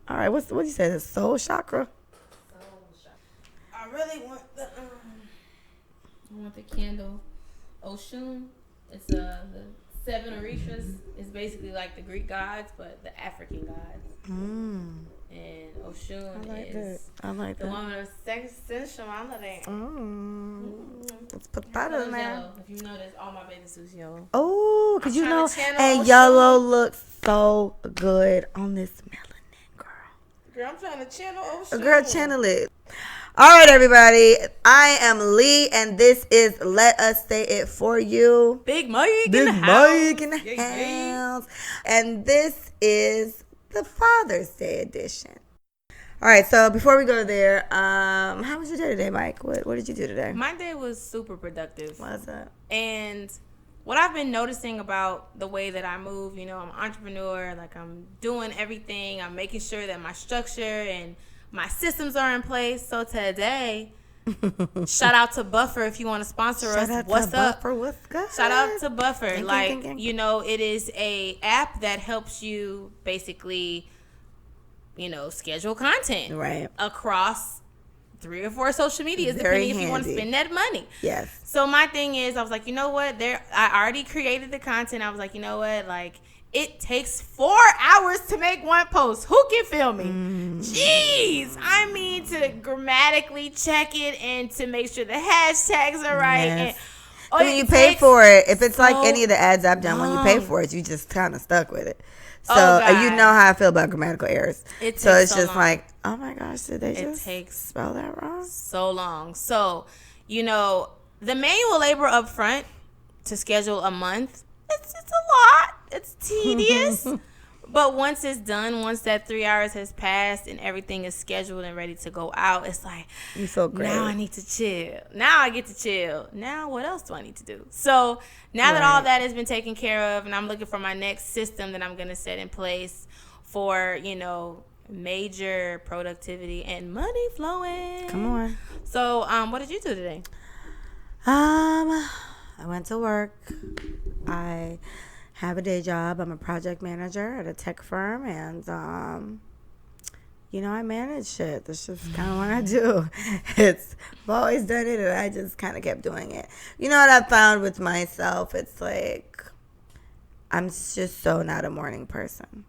All right, what you say? The soul chakra? I really want the candle. Oshun. It's the 7 Orishas. It's basically like the Greek gods, but the African gods. And Oshun I like the that. one with the sensuality. Let's put that in there. Yellow. If you notice, all my bathing suits yellow. Oh, because you know, Oshun. yellow looks so good on this melanin, girl. Girl, I'm trying to channel Oshun. Girl, channel it. All right, everybody. I am Lee, and this is Let Us Say It For You. Big Mike in Big the Mike in the house. house. And this is the Father's Day edition. All right, so before we go there, how was your day today, Mike? What did you do today? My day was super productive. What's that? And what I've been noticing about the way that I move, I'm an entrepreneur, like I'm doing everything. I'm making sure that my structure and my systems are in place. So today, shout out to Buffer if you want to sponsor us. What's up? Buffer, what's good? Shout out to Buffer. Thank you. It is a app that helps you basically, schedule content across 3 or 4 social medias, depending if you want to spend that money. Yes. So my thing is, I was like, you know what? I already created the content. I was like, you know what? Like, it takes 4 hours to make one post. Who can feel me? Jeez. I mean, to grammatically check it and to make sure the hashtags are right. Yes. And when you pay for it, if it's like any of the ads I've done, when you pay for it, you just kind of stuck with it. So you know how I feel about grammatical errors. So it's just long. Like, oh my gosh, did they just spell that wrong? So long. So, the manual labor up front to schedule a month, it's a lot. It's tedious. But once it's done, once that 3 hours has passed and everything is scheduled and ready to go out, it's like, you feel great. Now I need to chill. Now I get to chill. Now what else do I need to do? So now that all that has been taken care of and I'm looking for my next system that I'm going to set in place for, major productivity and money flowing. Come on. So what did you do today? I went to work. I have a day job. I'm a project manager at a tech firm, and I manage shit. That's just kind of what I do. I've always done it, and I just kind of kept doing it. You know what I found with myself? It's like I'm just so not a morning person.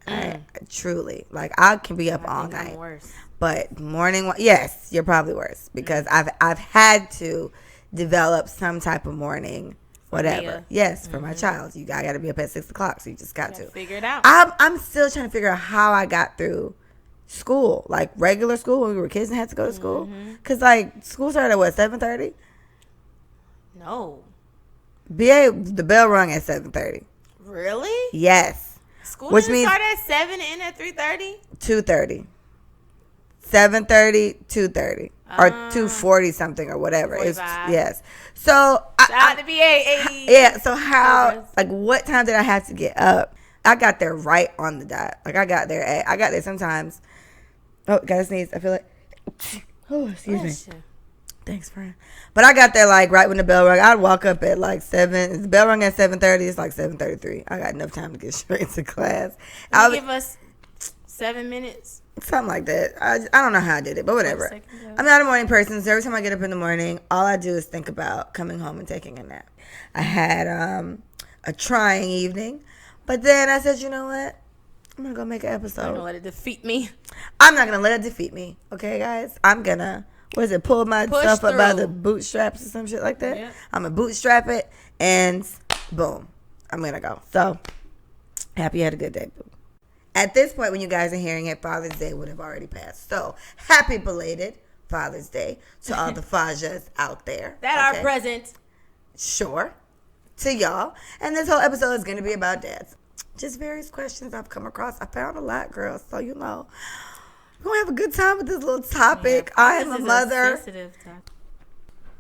I truly, like, I can be up all night. I'm worse. But morning, yes, you're probably worse because I've had to develop some type of morning. Whatever. Yes, for my child. I got to be up at 6 o'clock, so you just got to figure it out. I'm still trying to figure out how I got through school, like regular school when we were kids and had to go to school. Because, like, school started at, 7:30? No. The bell rung at 7:30. Really? Yes. School didn't start at 7 and end at 3:30? 2:30. 7:30, 2:30. Or 2:40 something or whatever. Yes. So shout out to BA. Yeah. So what time did I have to get up? I got there right on the dot. Like I got there sometimes. Oh, gotta sneeze. I feel like. Oh, excuse me. Thanks, friend. But I got there like right when the bell rang. I'd walk up at like 7. The bell rang at 7:30. It's like 7:33. I got enough time to get straight to class. Give us 7 minutes. Something like that. I don't know how I did it, but whatever. I'm not a morning person, so every time I get up in the morning, all I do is think about coming home and taking a nap. I had a trying evening, but then I said, you know what? I'm going to go make an episode. I'm going to let it defeat me. I'm not going to let it defeat me. Okay, guys? I'm going to, pull myself up by the bootstraps or some shit like that? Yeah. I'm going to bootstrap it, and boom. I'm going to go. So, happy you had a good day, boo. At this point, when you guys are hearing it, Father's Day would have already passed. So, happy belated Father's Day to all the Fajas out there. That are present. Sure. To y'all. And this whole episode is going to be about dads. Just various questions I've come across. I found a lot, girls. So, we're going to have a good time with this little topic. Yeah, I am a mother. Sensitive topic.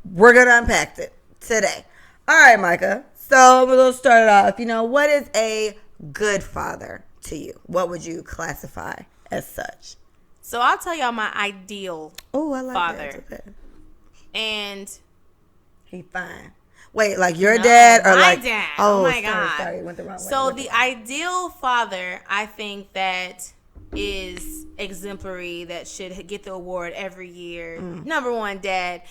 We're going to unpack it today. All right, Micah. So, we're going to start it off. What is a good father to you? What would you classify as such? So I'll tell y'all my ideal father. That. And he fine. Wait, like your dad or my like dad? Oh my God. Sorry, went the wrong way. So the ideal father, I think that is exemplary, that should get the award every year. Number one dad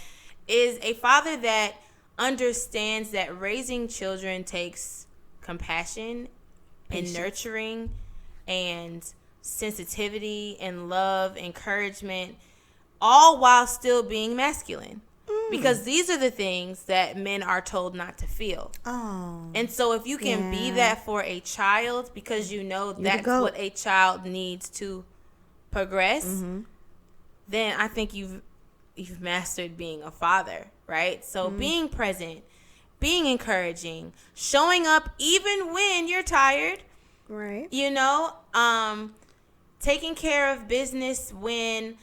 is a father that understands that raising children takes compassion and nurturing and sensitivity and love, encouragement, all while still being masculine. Because these are the things that men are told not to feel. Oh. And so if you can be that for a child, because you know that's what a child needs to progress, then I think you've mastered being a father, right? So being present, being encouraging, showing up even when you're tired. Right. You know, taking care of business when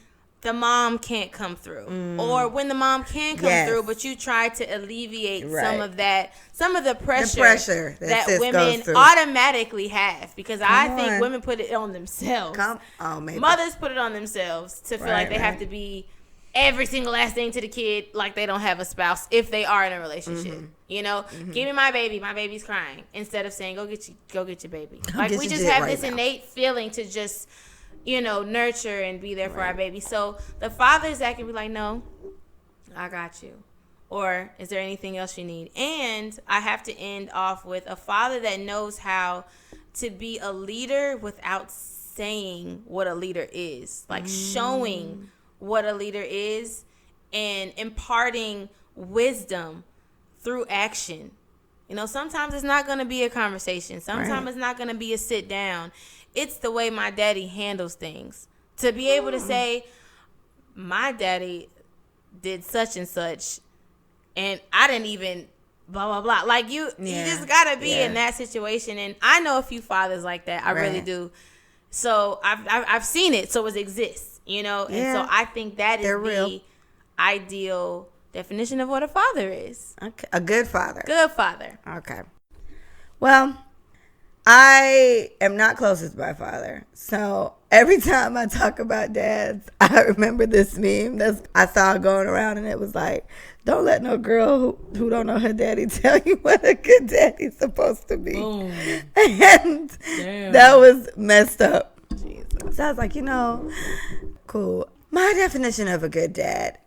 the mom can't come through, or when the mom can come through, but you try to alleviate some of the pressure that women automatically have, because I think women put it on themselves. Mothers put it on themselves to feel like they have to be every single last thing to the kid, like they don't have a spouse if they are in a relationship. You know, give me my baby's crying, instead of saying go get your baby. Like, we just have this innate feeling to just, you know, nurture and be there for our baby. So the fathers that can be like, no, I got you. Or is there anything else you need? And I have to end off with a father that knows how to be a leader without saying what a leader is. Like showing what a leader is and imparting wisdom through action. You know, sometimes it's not going to be a conversation. Sometimes it's not going to be a sit down. It's the way my daddy handles things. To be able to say, my daddy did such and such, and I didn't even blah, blah, blah. Like, you just got to be in that situation. And I know a few fathers like that. I really do. So I've seen it. So it exists, you know. And so I think that is the ideal definition of what a father is. Okay. A good father. Good father. Okay. Well, I am not closest to my father. So every time I talk about dads, I remember this meme that I saw going around, and it was like, don't let no girl who don't know her daddy tell you what a good daddy's supposed to be. Boom. And that was messed up. Jesus. So I was like, you know, cool. My definition of a good dad.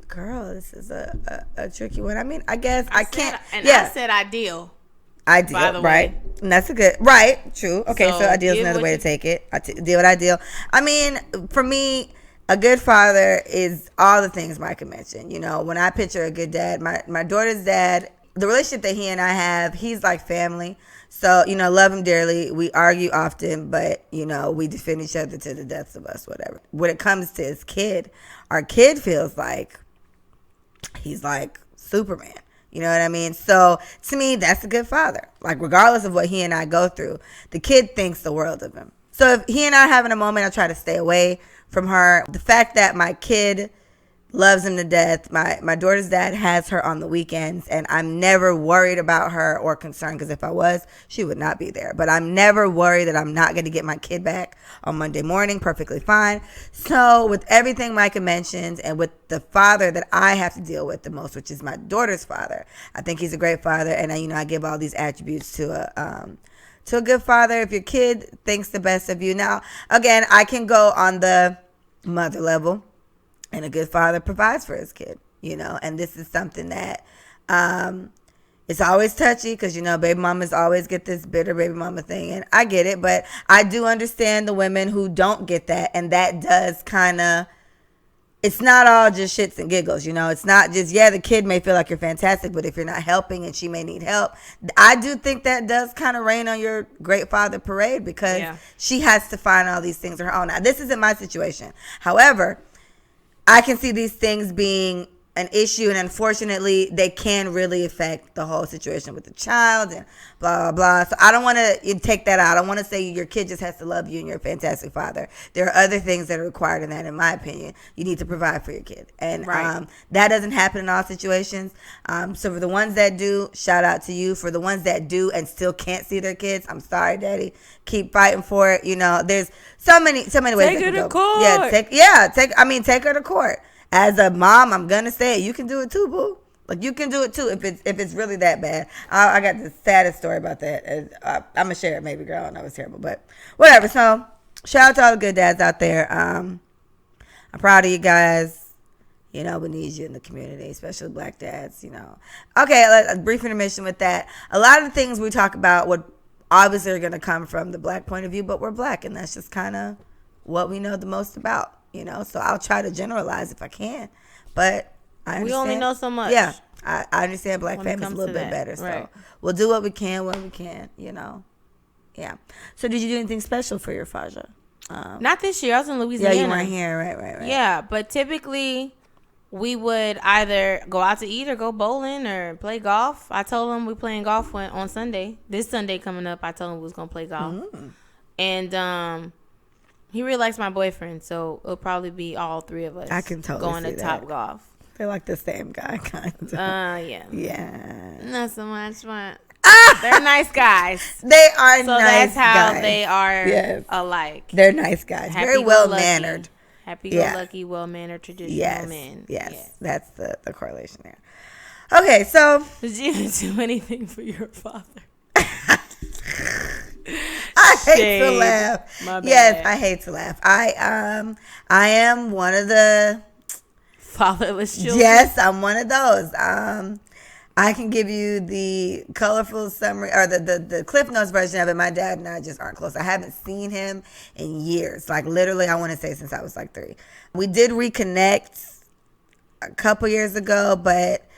Girl, this is a tricky one. I mean, I guess I can't. I said ideal. Ideal, right? And that's a good, right? True. Okay, so ideal is another way to take it. Deal with ideal. I mean, for me, a good father is all the things Micah mentioned. You know, when I picture a good dad, my daughter's dad, the relationship that he and I have, he's like family. So, you know, love him dearly. We argue often, but, you know, we defend each other to the deaths of us, whatever. When it comes to his kid, our kid feels like he's like Superman. You know what I mean? So to me, that's a good father. Like, regardless of what he and I go through, the kid thinks the world of him. So if he and I are having a moment, I try to stay away from her. The fact that my kid loves him to death. My daughter's dad has her on the weekends, and I'm never worried about her or concerned, because if I was, she would not be there. But I'm never worried that I'm not going to get my kid back on Monday morning. Perfectly fine. So with everything Micah mentioned, and with the father that I have to deal with the most, which is my daughter's father, I think he's a great father, and I give all these attributes to a good father. If your kid thinks the best of you. Now, again, I can go on the mother level. And a good father provides for his kid, you know. And this is something that it's always touchy, because, you know, baby mamas always get this bitter baby mama thing. And I get it, but I do understand the women who don't get that. And that does kind of, it's not all just shits and giggles, you know. It's not just, the kid may feel like you're fantastic, but if you're not helping and she may need help, I do think that does kind of rain on your great father parade, because she has to find all these things on her own. Now, this isn't my situation. However, I can see these things being an issue, and unfortunately, they can really affect the whole situation with the child and blah, blah, blah. So I don't want to take that out. I don't want to say your kid just has to love you and you're a fantastic father. There are other things that are required in that, in my opinion. You need to provide for your kid. And that doesn't happen in all situations. So for the ones that do, shout out to you. For the ones that do and still can't see their kids, I'm sorry, Daddy. Keep fighting for it. You know, there's so many ways. Take her to court. Take her to court. As a mom, I'm going to say it. You can do it too, boo. Like, you can do it too if it's really that bad. I got the saddest story about that. I'm gonna share it, maybe, girl. I know it's terrible, but whatever. So, shout out to all the good dads out there. I'm proud of you guys. You know, we need you in the community, especially black dads. You know. Okay, a brief intermission with that. A lot of the things we talk about would obviously are gonna come from the black point of view, but we're black, and that's just kind of what we know the most about. You know, so I'll try to generalize if I can, but. We only know so much. Yeah, I understand black family's a little bit better. So we'll do what we can when we can, you know. Yeah. So did you do anything special for your Faja? Not this year. I was in Louisiana. Yeah, you weren't here. Right. Yeah, but typically we would either go out to eat or go bowling or play golf. I told him we playing golf on Sunday. This Sunday coming up, I told him we was going to play golf. And he really likes my boyfriend, so it'll probably be all three of us I can totally going to Top Golf. They're like the same guy, kind of. Yeah. Yeah. Not so much, but they're nice guys. They are so nice that's how guys. they are alike. They're nice guys. Very well-mannered. Happy-go-lucky, well-mannered, traditional men. Yes. That's the correlation there. Okay, so. Did you do anything for your father? I hate to laugh. Yes, I hate to laugh. I am one of the fatherless children. Yes, I'm one of those. I can give you the colorful summary or the Cliff Notes version of it. My dad and I just aren't close. I haven't seen him in years. Like, literally, I want to say since I was like 3. We did reconnect a couple years ago, but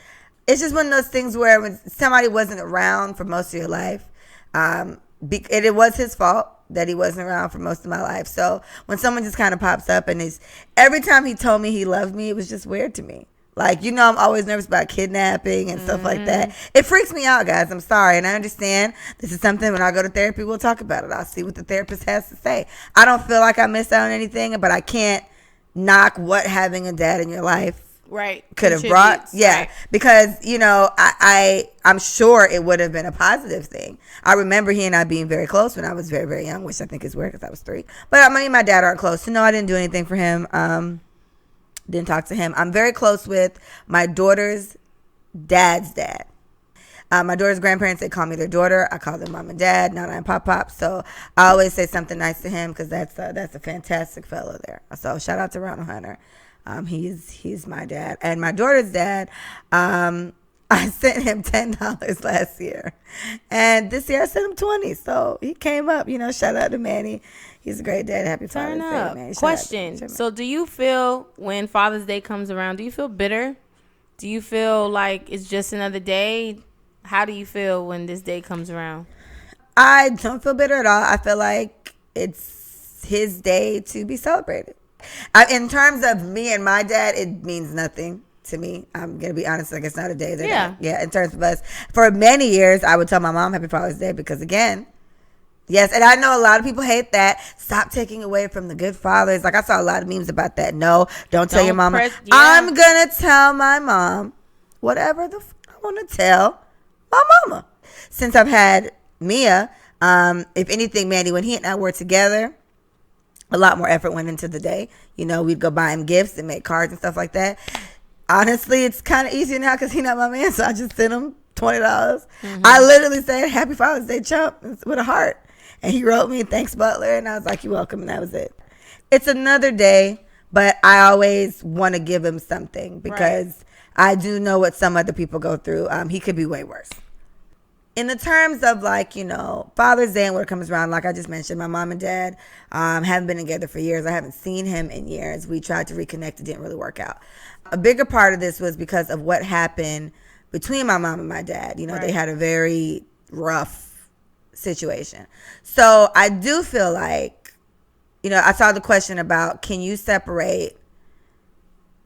it's just one of those things where when somebody wasn't around for most of your life, it was his fault that he wasn't around for most of my life. So when someone just kind of pops up and every time he told me he loved me, it was just weird to me. Like, you know, I'm always nervous about kidnapping and stuff like that. It freaks me out, guys. I'm sorry. And I understand this is something when I go to therapy, we'll talk about it. I'll see what the therapist has to say. I don't feel like I missed out on anything, but I can't knock what having a dad in your life could have brought. Because, you know, I'm sure it would have been a positive thing. I remember he and I being very close when I was very, very young, which I think is weird because I was 3. But me and my dad aren't close. So no, I didn't do anything for him. Didn't talk to him. I'm very close with my daughter's dad's dad. My daughter's grandparents, they call me their daughter. I call them mom and dad, nana and pop. So I always say something nice to him because that's a fantastic fellow there. So shout out to Ronald Hunter. He's my dad. And my daughter's dad, I sent him $10 last year. And this year I sent him 20. So he came up, you know, shout out to Manny. He's a great dad. Happy Father's Day, man. Question. So do you feel when Father's Day comes around, do you feel bitter? Do you feel like it's just another day? How do you feel when this day comes around? I don't feel bitter at all. I feel like it's his day to be celebrated. In terms of me and my dad, it means nothing to me. I'm going to be honest. Like, it's not a day that in terms of us. For many years, I would tell my mom Happy Father's Day because, again, yes, and I know a lot of people hate that. Stop taking away from the good fathers. Like, I saw a lot of memes about that. No, don't tell your mama. I'm going to tell my mom whatever the I want to tell my mama. Since I've had Mia, if anything, Mandy, when he and I were together, a lot more effort went into the day. You know, we'd go buy him gifts and make cards and stuff like that. Honestly, it's kind of easier now because he's not my man, so I just sent him $20. I literally said, Happy Father's Day, chump, with a heart. And he wrote me, thanks, Butler. And I was like, you're welcome. And that was it. It's another day, but I always want to give him something because I do know what some other people go through. He could be way worse. In the terms of, like, you know, Father's Day and what comes around, like I just mentioned, my mom and dad haven't been together for years. I haven't seen him in years. We tried to reconnect. It didn't really work out. A bigger part of this was because of what happened between my mom and my dad. You know, they had a very rough situation. So I do feel like, you know, I saw the question about, can you separate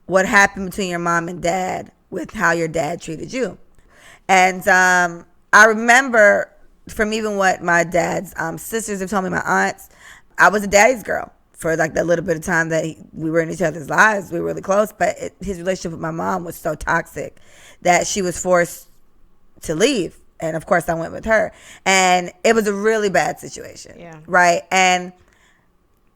what happened between your mom and dad with how your dad treated you? And I remember from even what my dad's sisters have told me, my aunts, I was a daddy's girl for like that little bit of time that we were in each other's lives. We were really close, but his relationship with my mom was so toxic that she was forced to leave. And of course I went with her. And it was a really bad situation. Yeah. Right. And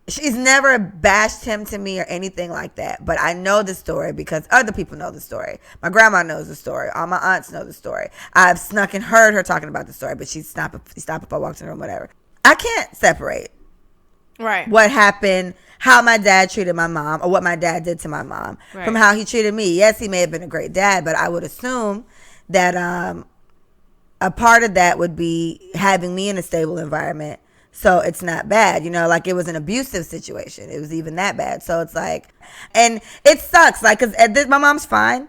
she's never bashed him to me or anything like that. But I know the story because other people know the story. My grandma knows the story. All my aunts know the story. I've snuck and heard her talking about the story, but she'd stop if I walked in the room, whatever. I can't separate what happened, how my dad treated my mom, or what my dad did to my mom from how he treated me. Yes, he may have been a great dad, but I would assume that a part of that would be having me in a stable environment. So it's not bad, like it was an abusive situation. It was even that bad. So it's like, and it sucks, like, because my mom's fine.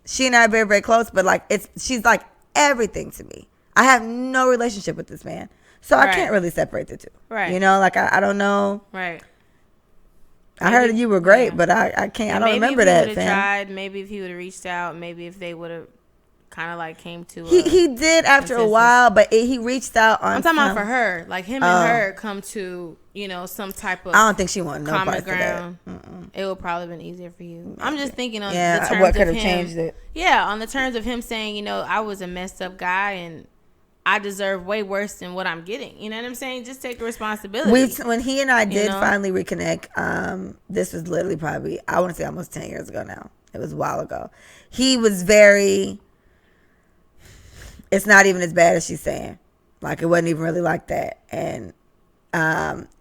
She and I are very, very close, but like, she's like everything to me. I have no relationship with this man. So I can't really separate the two. Right. Like, I don't know. Right. I heard you were great, but I can't, I don't remember that. Maybe if he would have tried, maybe if he would have reached out, maybe if they would have kind of like came to he did after a while, but he reached out on I'm talking about for her, like him and her come to some type of I don't think she wanted no common parts ground. Of that. It would probably been easier for you. I'm just thinking on the terms what could of have him, changed it. on the terms of him saying, I was a messed up guy and I deserve way worse than what I'm getting. You know what I'm saying? Just take the responsibility. When he and I did finally reconnect, this was literally probably, I want to say almost 10 years ago now. It was a while ago. He was very, it's not even as bad as she's saying. Like, it wasn't even really like that. And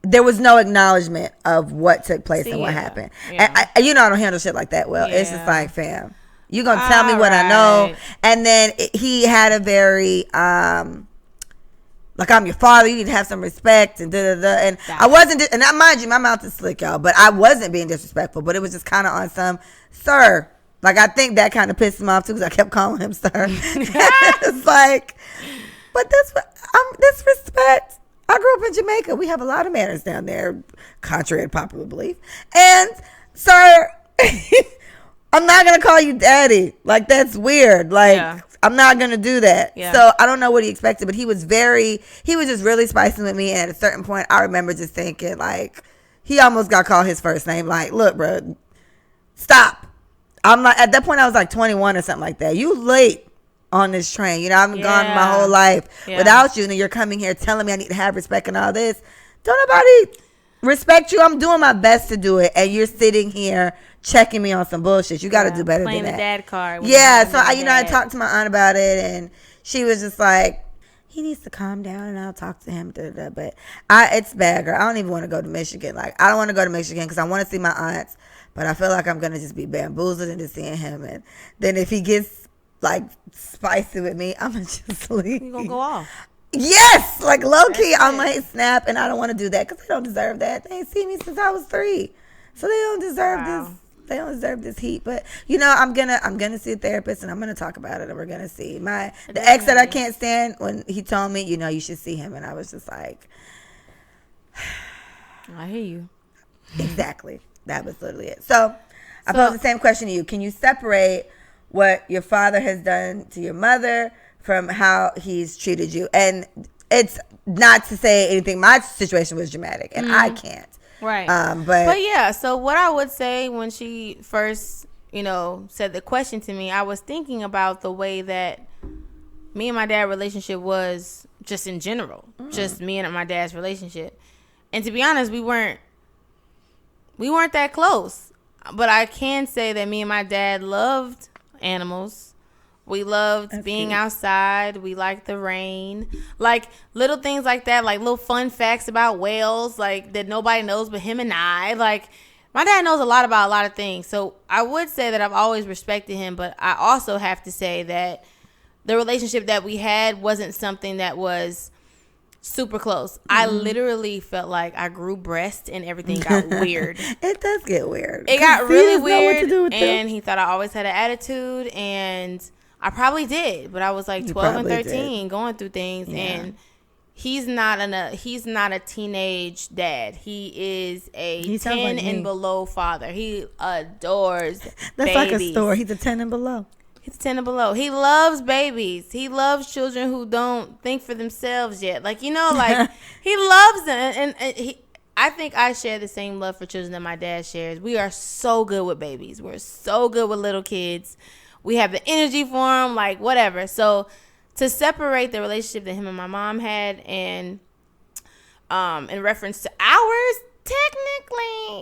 there was no acknowledgement of what took place and what happened. Yeah. And I don't handle shit like that well. Yeah. It's just like, fam, you gonna tell me what I know. And then he had a very like, I'm your father, you need to have some respect and da-da-da. And I wasn't, and mind you, my mouth is slick, y'all, but I wasn't being disrespectful, but it was just kind of on some, sir. Like, I think that kind of pissed him off too, because I kept calling him sir. It's like, but this respect. I grew up in Jamaica. We have a lot of manners down there, contrary to popular belief. And, sir, I'm not going to call you daddy. Like, that's weird. Like, I'm not going to do that. Yeah. So I don't know what he expected, but he was just really spicy with me. And at a certain point, I remember just thinking, like, he almost got called his first name. Like, look, bro, stop. I'm like, at that point, I was like 21 or something like that. You late on this train. I've been gone my whole life without you. And you're coming here telling me I need to have respect and all this. Don't nobody respect you. I'm doing my best to do it. And you're sitting here checking me on some bullshit. You got to do better than that. Playing the dad card. Yeah. So, I talked to my aunt about it. And she was just like, he needs to calm down and I'll talk to him. But it's bad, girl. I don't even want to go to Michigan. Like, I don't want to go to Michigan because I want to see my aunts. But I feel like I'm going to just be bamboozled into seeing him. And then if he gets, like, spicy with me, I'm going to just leave. You're going to go off. Yes! Like, low-key, I might snap. And I don't want to do that because they don't deserve that. They ain't seen me since I was 3. So they don't deserve this. They don't deserve this heat. But, I'm gonna see a therapist and I'm going to talk about it. And we're going to see. The ex that I can't stand, when he told me, you should see him. And I was just like. I hear you. Exactly. That was literally it. So I pose the same question to you. Can you separate what your father has done to your mother from how he's treated you? And it's not to say anything. My situation was dramatic, and I can't. Right. But yeah, so what I would say when she first, said the question to me, I was thinking about the way that me and my dad's relationship was just in general. Just me and my dad's relationship. And to be honest, we weren't that close. But I can say that me and my dad loved animals. We loved being outside. We liked the rain. Like, little things like that. Like, little fun facts about whales. Like, that nobody knows but him and I. Like, my dad knows a lot about a lot of things. So, I would say that I've always respected him. But I also have to say that the relationship that we had wasn't something that was super close. I literally felt like I grew breasts and everything got weird. It does get weird. It got really weird. And he thought I always had an attitude, and I probably did. But I was like 12 and 13 going through things, and he's not a teenage dad. He is a 10 and below father. He adores That's babies. Like a store. He's a 10 and below. He's 10 and below. He loves babies. He loves children who don't think for themselves yet. Like, he loves them. And I think I share the same love for children that my dad shares. We are so good with babies. We're so good with little kids. We have the energy for them, like, whatever. So to separate the relationship that him and my mom had and in reference to ours,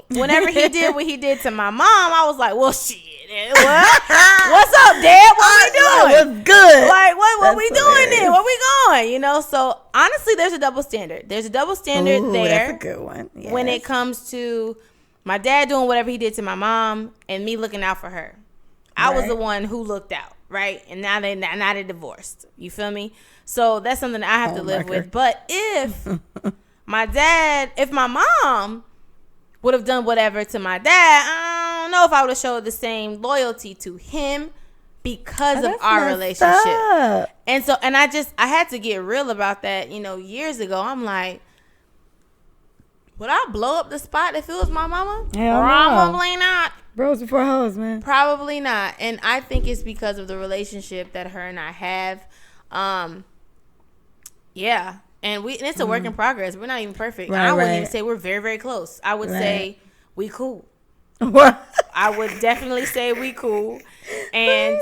whenever he did what he did to my mom, I was like, well, shit. What? What's up, Dad? What we doing? What's good? Like, what we doing then? Where we going? You know, so honestly, there's a double standard. There's a double standard there. That's a good one. Yes. When it comes to my dad doing whatever he did to my mom and me looking out for her. I was the one who looked out, right? And now they're divorced. You feel me? So that's something that I have to live with. But if if my mom would have done whatever to my dad, I don't know if I would have showed the same loyalty to him because of our relationship. And so, and I had to get real about that, years ago. I'm like, would I blow up the spot if it was my mama? Probably not. Bros before hoes, man. Probably not. And I think it's because of the relationship that her and I have. Yeah. And it's a work in progress. We're not even perfect. I wouldn't even say we're very, very close. I would say we cool. What? I would definitely say we cool. And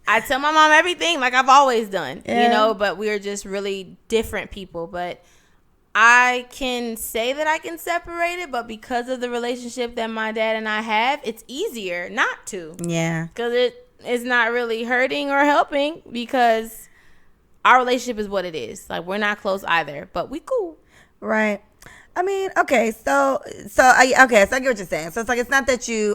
I tell my mom everything like I've always done, but we're just really different people. But I can say that I can separate it, but because of the relationship that my dad and I have, it's easier not to. Yeah. Because it is not really hurting or helping because our relationship is what it is. Like, we're not close either, but we cool. Right. I mean, okay, so I get what you're saying. So it's like, it's not that you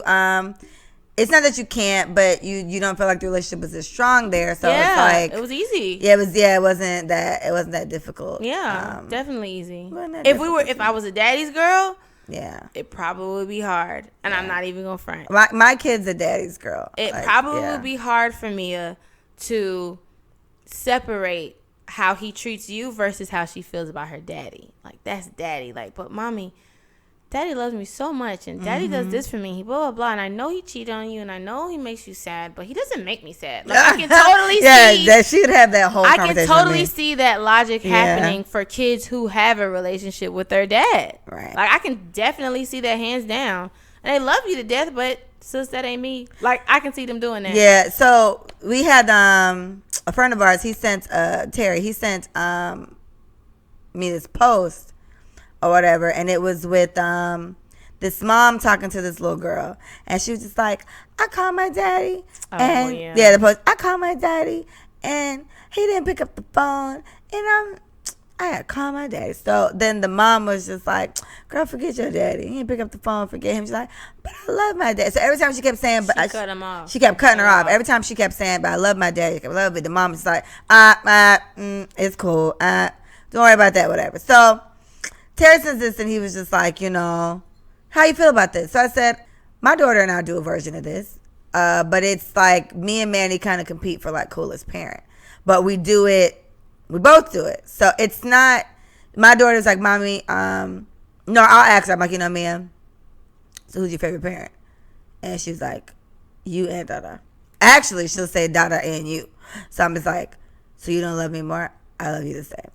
can't, but you don't feel like the relationship was as strong there. So it's like, it was easy. Yeah, it wasn't that difficult. Yeah, definitely easy. If I was a daddy's girl, yeah, it probably would be hard. And I'm not even gonna front. My kid's a daddy's girl. It probably would be hard for Mia to separate how he treats you versus how she feels about her daddy. Like, that's daddy. Like, but mommy, daddy loves me so much, and daddy does this for me. He blah, blah, blah. And I know he cheated on you, and I know he makes you sad, but he doesn't make me sad. Like, I can totally see. Yeah, she would have that whole conversation. I can totally see that logic happening for kids who have a relationship with their dad. Right. Like, I can definitely see that hands down. And they love you to death, but sis, that ain't me. Like, I can see them doing that. Yeah, so we had a friend of ours, he sent Terry, he sent me this post or whatever, and it was with this mom talking to this little girl, and she was just like, I called my daddy, and the post, I called my daddy, and he didn't pick up the phone, and I had to call my daddy. So then the mom was just like, girl, forget your daddy. He didn't pick up the phone, forget him. She's like, but I love my dad. So every time she kept saying, but cut him off. She kept cutting her off. Every time she kept saying, but I love my daddy, I love it. The mom was like, it's cool. Don't worry about that, whatever. So Terry sends this, and he was just like, how you feel about this? So I said, my daughter and I do a version of this. But it's like me and Manny kind of compete for like coolest parent. But we do it. We both do it. So it's not, my daughter's like, mommy, no, I'll ask her. I'm like, Mia, so who's your favorite parent? And she's like, you and Dada. Actually, she'll say Dada and you. So I'm just like, so you don't love me more? I love you the same.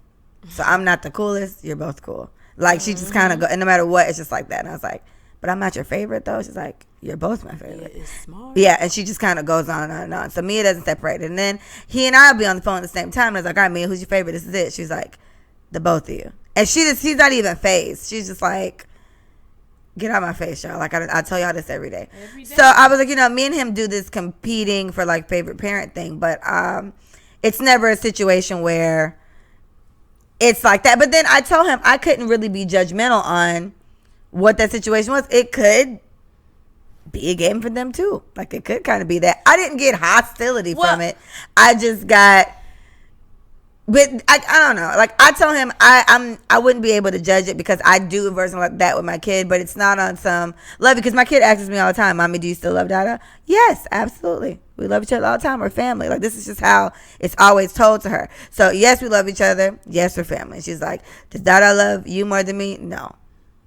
So I'm not the coolest. You're both cool. Like, she just kind of go, and no matter what, it's just like that. And I was like, but I'm not your favorite, though. She's like, you're both my favorite. It's smart. Yeah, and she just kind of goes on and on and on. So Mia doesn't separate it. And then he and I will be on the phone at the same time. And I was like, all right, Mia, who's your favorite? This is it. She's like, the both of you. And she's not even phased. She's just like, get out my face, y'all. Like, I tell y'all this every day. So I was like, me and him do this competing for, like, favorite parent thing. But it's never a situation where it's like that. But then I told him I couldn't really be judgmental on what that situation was. It could be a game for them too. Like, it could kind of be that. I didn't get hostility from it. I just got, but I don't know. Like, I told him I wouldn't be able to judge it because I do a version like that with my kid, but it's not on some love, because my kid asks me all the time, Mommy, do you still love Dada? Yes, absolutely. We love each other all the time. We're family. Like, this is just how it's always told to her. So yes, we love each other. Yes, we're family. She's like, does Dada love you more than me? No.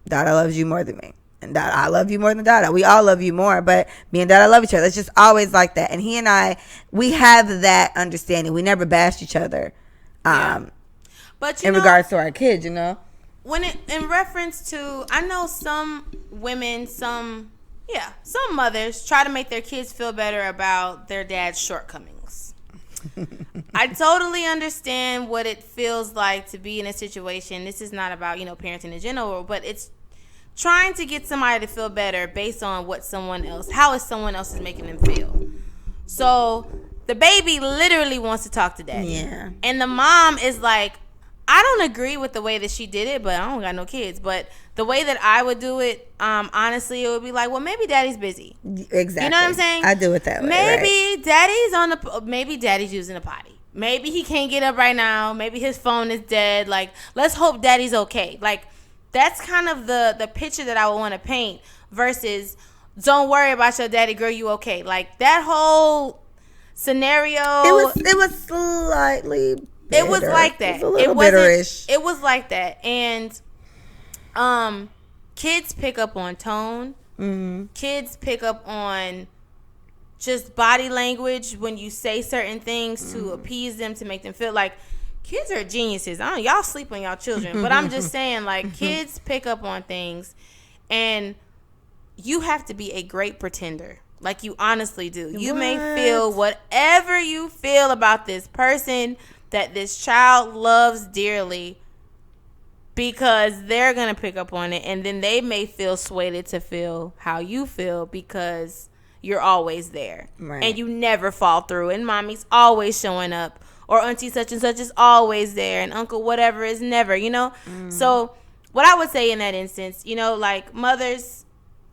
Dada loves you more than me. And Dada, I love you more than Dada. We all love you more, but me and Dada love each other. It's just always like that. And he and I, we have that understanding. We never bashed each other. But in regards to our kids, when in reference to, I know some women, some mothers try to make their kids feel better about their dad's shortcomings. I totally understand what it feels like to be in a situation. This is not about, parenting in general, but it's trying to get somebody to feel better based on how someone else is making them feel. So the baby literally wants to talk to daddy. Yeah. And the mom is like, I don't agree with the way that she did it, but I don't got no kids. But the way that I would do it, honestly, it would be like, well, maybe daddy's busy. Exactly. You know what I'm saying? I do it that way. Maybe daddy's using a potty. Maybe he can't get up right now. Maybe his phone is dead. Like, let's hope daddy's okay. Like, that's kind of the picture that I would want to paint versus don't worry about your daddy, girl, you okay. Like, that whole scenario. It was slightly bitter. It was like that. It was a little bitterish. It was like that. And kids pick up on tone. Mm-hmm. Kids pick up on just body language when you say certain things to appease them, to make them feel like kids are geniuses. Y'all sleep on y'all children. But I'm just saying, like, kids pick up on things, and you have to be a great pretender. Like, you honestly do. You may feel whatever you feel about this person that this child loves dearly, because they're going to pick up on it, and then they may feel swayed to feel how you feel because you're always there. Right. And you never fall through, and mommy's always showing up, or auntie such and such is always there, and uncle whatever is never, you know? So what I would say in that instance, you know, like, mothers,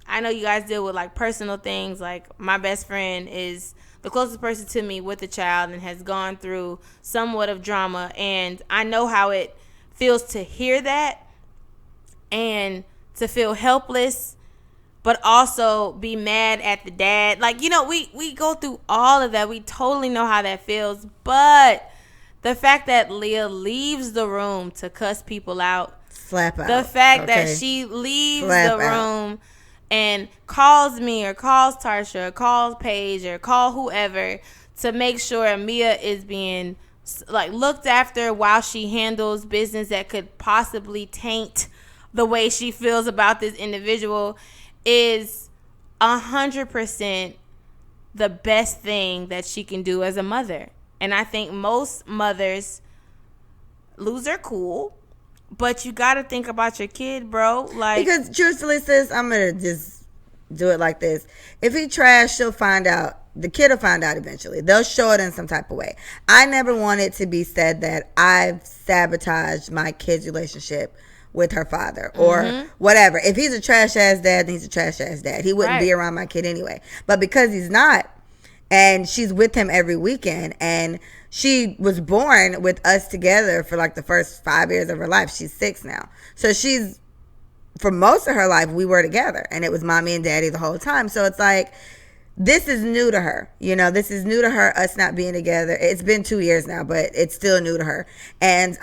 I know you guys deal with, like, personal things. Like, my best friend is the closest person to me with a child and has gone through somewhat of drama, and I know how it feels to hear that and to feel helpless, but also be mad at the dad. Like, you know, we go through all of that. We totally know how that feels. But the fact that Leah leaves the room to cuss people out. Slap out. The fact that she leaves the room and calls me or calls Tarsha or calls Paige or call whoever to make sure Mia is being, like, looked after while she handles business that could possibly taint the way she feels about this individual is 100% the best thing that she can do as a mother. And I think most mothers lose their cool, but you got to think about your kid, bro. Like, because truthfully, sis, I'm going to just do it like this. If he trash, she'll find out. The kid will find out eventually. They'll show it in some type of way. I never want it to be said that I've sabotaged my kid's relationship with her father or whatever. If he's a trash ass dad, then he's a trash ass dad. He wouldn't be around my kid anyway. But because he's not, and she's with him every weekend, and she was born with us together for like the first 5 years of her life. She's 6 now. So she's, for most of her life, we were together, and it was mommy and daddy the whole time. So it's like, this is new to her. You know, this is new to her, us not being together. It's been 2 years now, but it's still new to her. And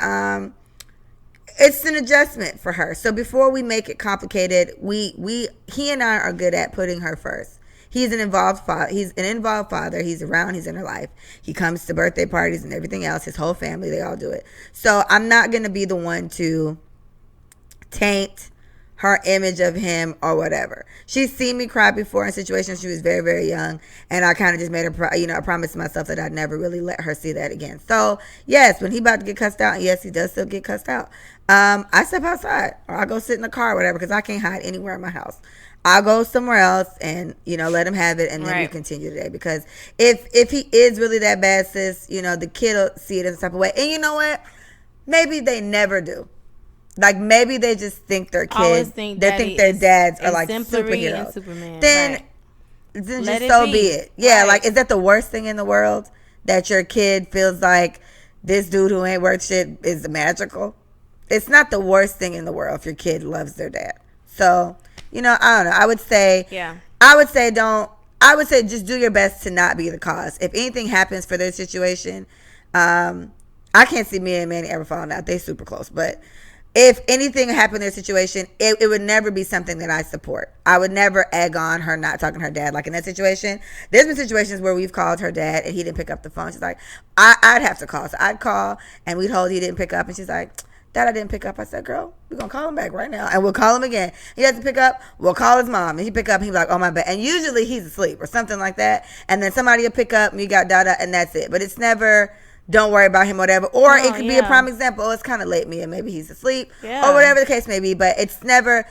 it's an adjustment for her. So before we make it complicated, he and I are good at putting her first. He's an involved father. He's an involved father. He's around. He's in her life. He comes to birthday parties and everything else. His whole family, they all do it. So I'm not going to be the one to taint her image of him or whatever. She's seen me cry before in situations. She was very, very young, and I kind of just made a promise to myself that I'd never really let her see that again. So yes, when he about to get cussed out, and yes, he does still get cussed out, I step outside or I go sit in the car or whatever, because I can't hide anywhere in my house. I'll go somewhere else and, let him have it, and then we continue today. Because if he is really that bad, sis, the kid will see it in some type of way. And you know what? Maybe they never do. Like, maybe they just think their kids, they think their dads are like superheroes. Then just so be it. Yeah, like, is that the worst thing in the world? That your kid feels like this dude who ain't worth shit is magical? It's not the worst thing in the world if your kid loves their dad. So, I don't know. I would say just do your best to not be the cause. If anything happens for their situation, I can't see me and Manny ever falling out. They super close, but if anything happened in their situation, it would never be something that I support. I would never egg on her not talking to her dad. Like, in that situation, there's been situations where we've called her dad and he didn't pick up the phone. She's like, I'd have to call. So I'd call and we'd hold, he didn't pick up. And she's like, Dad, I didn't pick up. I said, girl, we're going to call him back right now. And we'll call him again. He doesn't pick up. We'll call his mom. And he pick up. And he's like, oh, my bad. And usually he's asleep or something like that. And then somebody will pick up and you got da-da, and that's it. But it's never, don't worry about him, whatever. Or it could be a prime example. Oh, it's kind of late, Mia. Maybe he's asleep or whatever the case may be. But it's never,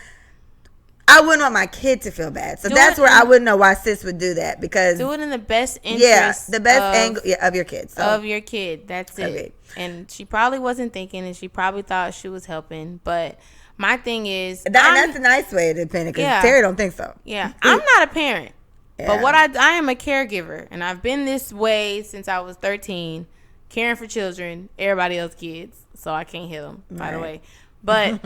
I wouldn't want my kid to feel bad. So that's where I wouldn't know why sis would do that, because do it in the best interest. The best angle of your kid. So. Of your kid. That's it. And she probably wasn't thinking, and she probably thought she was helping. But my thing is, that's a nice way to pin it, because Terry don't think so. Yeah, I'm not a parent, but what I am a caregiver, and I've been this way since I was 13, caring for children, everybody else's kids. So I can't hit them, by the way. But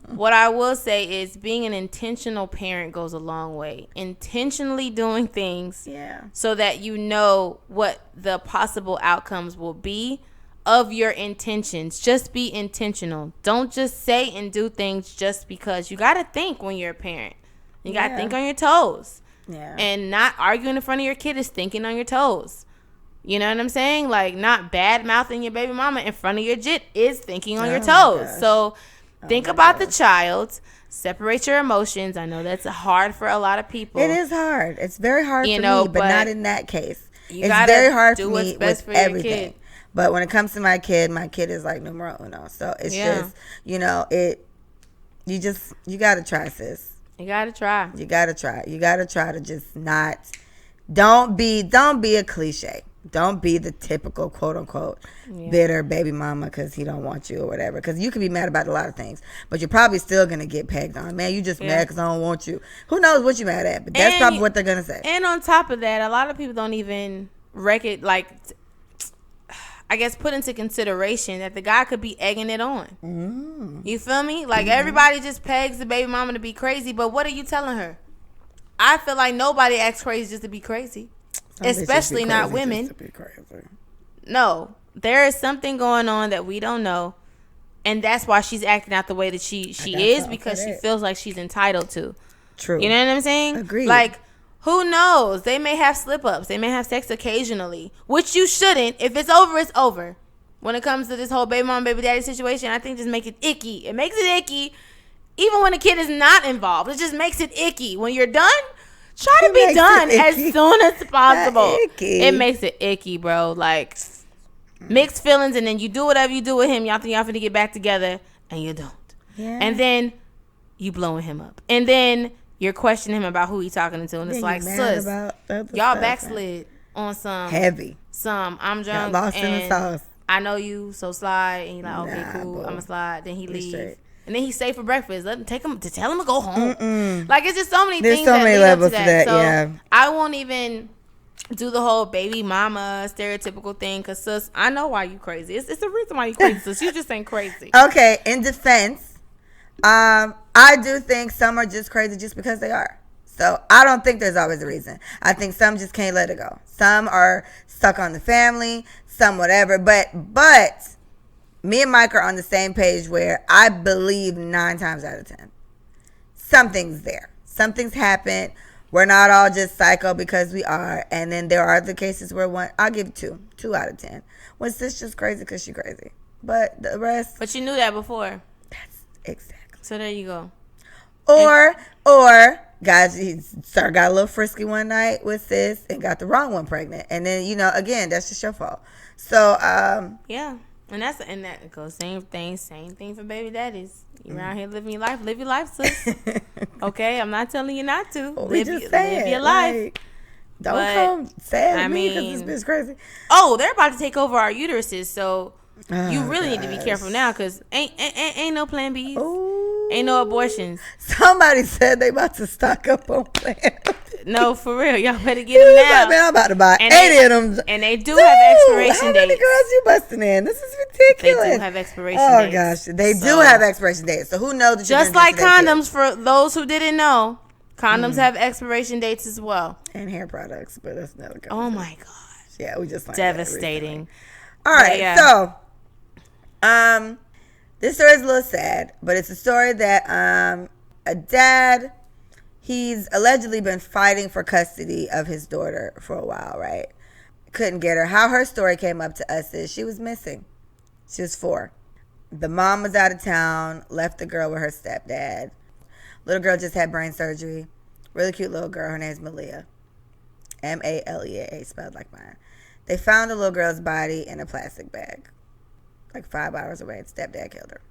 what I will say is, being an intentional parent goes a long way. Intentionally doing things so that you know what the possible outcomes will be of your intentions. Just be intentional. Don't just say and do things just because. You got to think when you're a parent. You got to think on your toes. Yeah. And not arguing in front of your kid is thinking on your toes. You know what I'm saying? Like, not bad mouthing your baby mama in front of your jit is thinking on your toes. So think about the child. Separate your emotions. I know that's hard for a lot of people. It is hard. It's very hard for me, but not in that case. It's very hard for me with everything. But when it comes to my kid is like numero uno. So it's just, you got to try, sis. You got to try. You got to try. You got to try to just not, don't be a cliche. Don't be the typical quote unquote bitter baby mama because he don't want you or whatever. Because you could be mad about a lot of things, but you're probably still gonna get pegged on. Man, you just mad because I don't want you. Who knows what you mad at? But that's probably what they're gonna say. And on top of that, a lot of people don't even I guess put into consideration that the guy could be egging it on. You feel me? Like everybody just pegs the baby mama to be crazy, but what are you telling her? I feel like nobody acts crazy just to be crazy. Especially not women. No, there is something going on that we don't know, and that's why she's acting out the way that she is, because she feels like she's entitled to. True. You know what I'm saying? Agreed. Like, who knows? They may have slip-ups. They may have sex occasionally, which you shouldn't. If it's over, it's over. When it comes to this whole baby mom, baby daddy situation, I think just make it icky. It makes it icky, even when a kid is not involved. It just makes it icky. When you're done, try to be done as soon as possible. It makes it icky, bro. Like, mixed feelings, and then you do whatever you do with him. Y'all think y'all finna get back together, and you don't. Yeah. And then you blowing him up. And then you're questioning him about who he's talking to. And it's like, sis, y'all backslid on some heavy. I'm drunk. Got lost in the sauce. I know you, so slide. And you're like, okay, cool. I'm going to slide. Then he leaves. And then he stay for breakfast. Let him tell him to go home. Like, it's just so many things. There's so many levels to that. So I won't even do the whole baby mama stereotypical thing, because sis, I know why you crazy. It's the reason why you crazy, sis. You just ain't crazy. Okay, in defense, I do think some are just crazy just because they are. So I don't think there's always a reason. I think some just can't let it go. Some are stuck on the family, some whatever. But me and Mike are on the same page where I believe 9 times out of 10, something's there. Something's happened. We're not all just psycho because we are. And then there are the cases where I'll give 2 out of 10. When sis just crazy because she crazy. But the rest. But you knew that before. That's exactly. So there you go. Or guys, he got a little frisky one night with sis and got the wrong one pregnant. And then, again, that's just your fault. So, yeah. And that goes same thing for baby daddies. You around here living your life, sis. Okay, I'm not telling you not to. Live your life. Like, don't come sad at me because this bitch crazy. Oh, they're about to take over our uteruses, so you really need to be careful now, because ain't no plan B's. Ooh. Ain't no abortions. Somebody said they about to stock up on Plan B. No, for real. Y'all better get them now. Man, I'm about to buy 80 of them. And they do have expiration dates. How many girls you busting in? This is ridiculous. They do have expiration dates. Oh, gosh. They do have expiration dates. So who knows? Just like condoms, for those who didn't know, condoms have expiration dates as well. And hair products, but that's another conversation. Oh, my gosh. Yeah, we just devastating. All right. So, this story is a little sad, but it's a story that a dad... He's allegedly been fighting for custody of his daughter for a while, right? Couldn't get her. How her story came up to us is she was missing. She was 4. The mom was out of town, left the girl with her stepdad. Little girl just had brain surgery. Really cute little girl. Her name's Malia. Malea, spelled like mine. They found the little girl's body in a plastic bag, like 5 hours away. And stepdad killed her.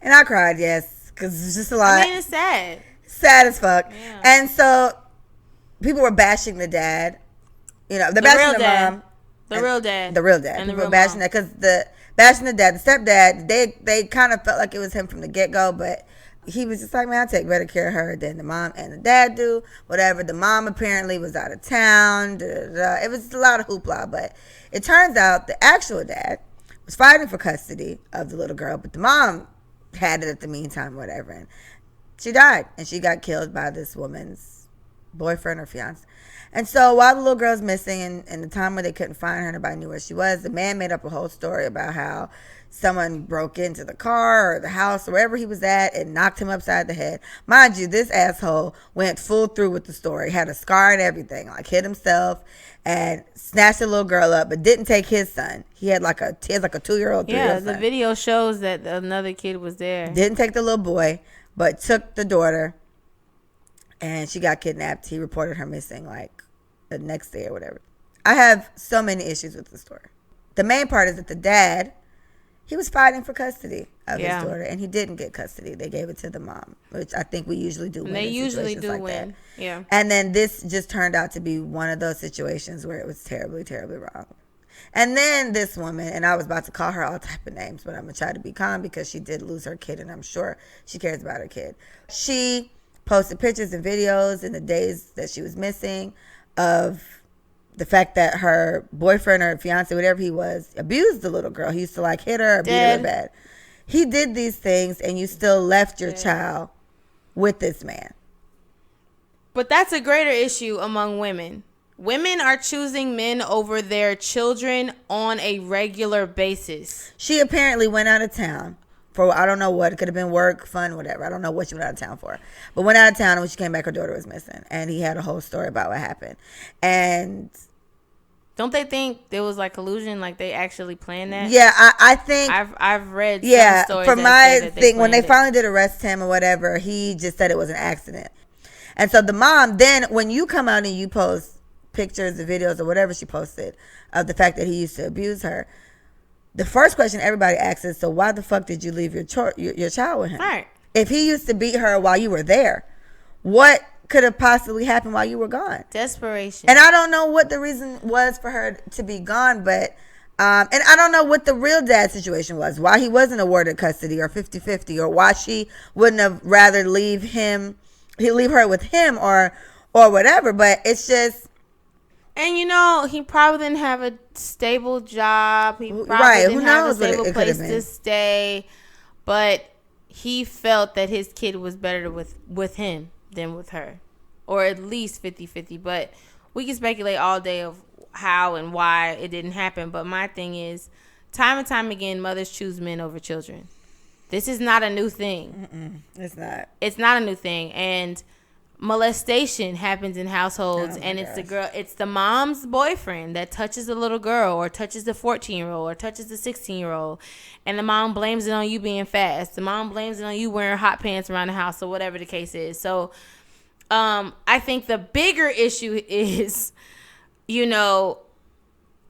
And I cried, yes. because it's just a lot. I mean, it's sad. Sad as fuck. Yeah. And so people were bashing the dad. You know, they're bashing the mom. The real dad. The real dad. And People the real were bashing mom. that because bashing the dad, the stepdad, they kind of felt like it was him from the get-go, but he was just like, man, I take better care of her than the mom and the dad do. Whatever. The mom apparently was out of town. It was a lot of hoopla, but it turns out the actual dad was fighting for custody of the little girl, but the mom had it at the meantime, whatever. And she died, and she got killed by this woman's boyfriend or fiance. And so while the little girl's missing and the time where they couldn't find her, nobody knew where she was, the man made up a whole story about how someone broke into the car or the house or wherever he was at and knocked him upside the head. Mind you, this asshole went full through with the story, had a scar and everything, like hit himself and snatched the little girl up, but didn't take his son. He had like a 2-year-old, 3-year-old Yeah, the son. video shows that another kid was there. Didn't take the little boy, but took the daughter, and she got kidnapped. He reported her missing like the next day or whatever. I have so many issues with the story. The main part is that the dad, he was fighting for custody of his daughter, and he didn't get custody. They gave it to the mom, which I think we usually do win. They usually do like win. That. Yeah. And then this just turned out to be one of those situations where it was terribly, terribly wrong. And then this woman, and I was about to call her all type of names, but I'm going to try to be calm because she did lose her kid, and I'm sure she cares about her kid. She posted pictures and videos in the days that she was missing of the fact that her boyfriend or fiance, whatever he was, abused the little girl. He used to like hit her or beat her bad. He did these things, and you still left your child with this man. But that's a greater issue among women. Women are choosing men over their children on a regular basis. She apparently went out of town for, I don't know what. It could have been work, fun, whatever. I don't know what she went out of town for. But went out of town, and when she came back, her daughter was missing. And he had a whole story about what happened. And don't they think there was like collusion, like they actually planned that? Yeah, I think I've read some stories from that my say that thing, when they it. finally did arrest him or whatever, he just said it was an accident. And so the mom, then when you come out and you post pictures or videos or whatever she posted of the fact that he used to abuse her, the first question everybody asks is, so why the fuck did you leave your child with him? Right. If he used to beat her while you were there, what could have possibly happened while you were gone? Desperation. And I don't know what the reason was for her to be gone, but and I don't know what the real dad situation was, why he wasn't awarded custody or 50-50, or why she wouldn't have rather leave her with him or whatever. But it's just, and you know, he probably didn't have a stable job. He probably didn't have a stable place to stay. But he felt that his kid was better with him than with her, or at least 50-50. But we can speculate all day of how and why it didn't happen. But my thing is, time and time again, mothers choose men over children. This is not a new thing. It's not. It's not a new thing. And molestation happens in households, and it's the mom's boyfriend that touches the little girl, or touches the 14-year-old, or touches the 16-year-old, and the mom blames it on you being fast. The mom blames it on you wearing hot pants around the house, or whatever the case is. So I think the bigger issue is, you know,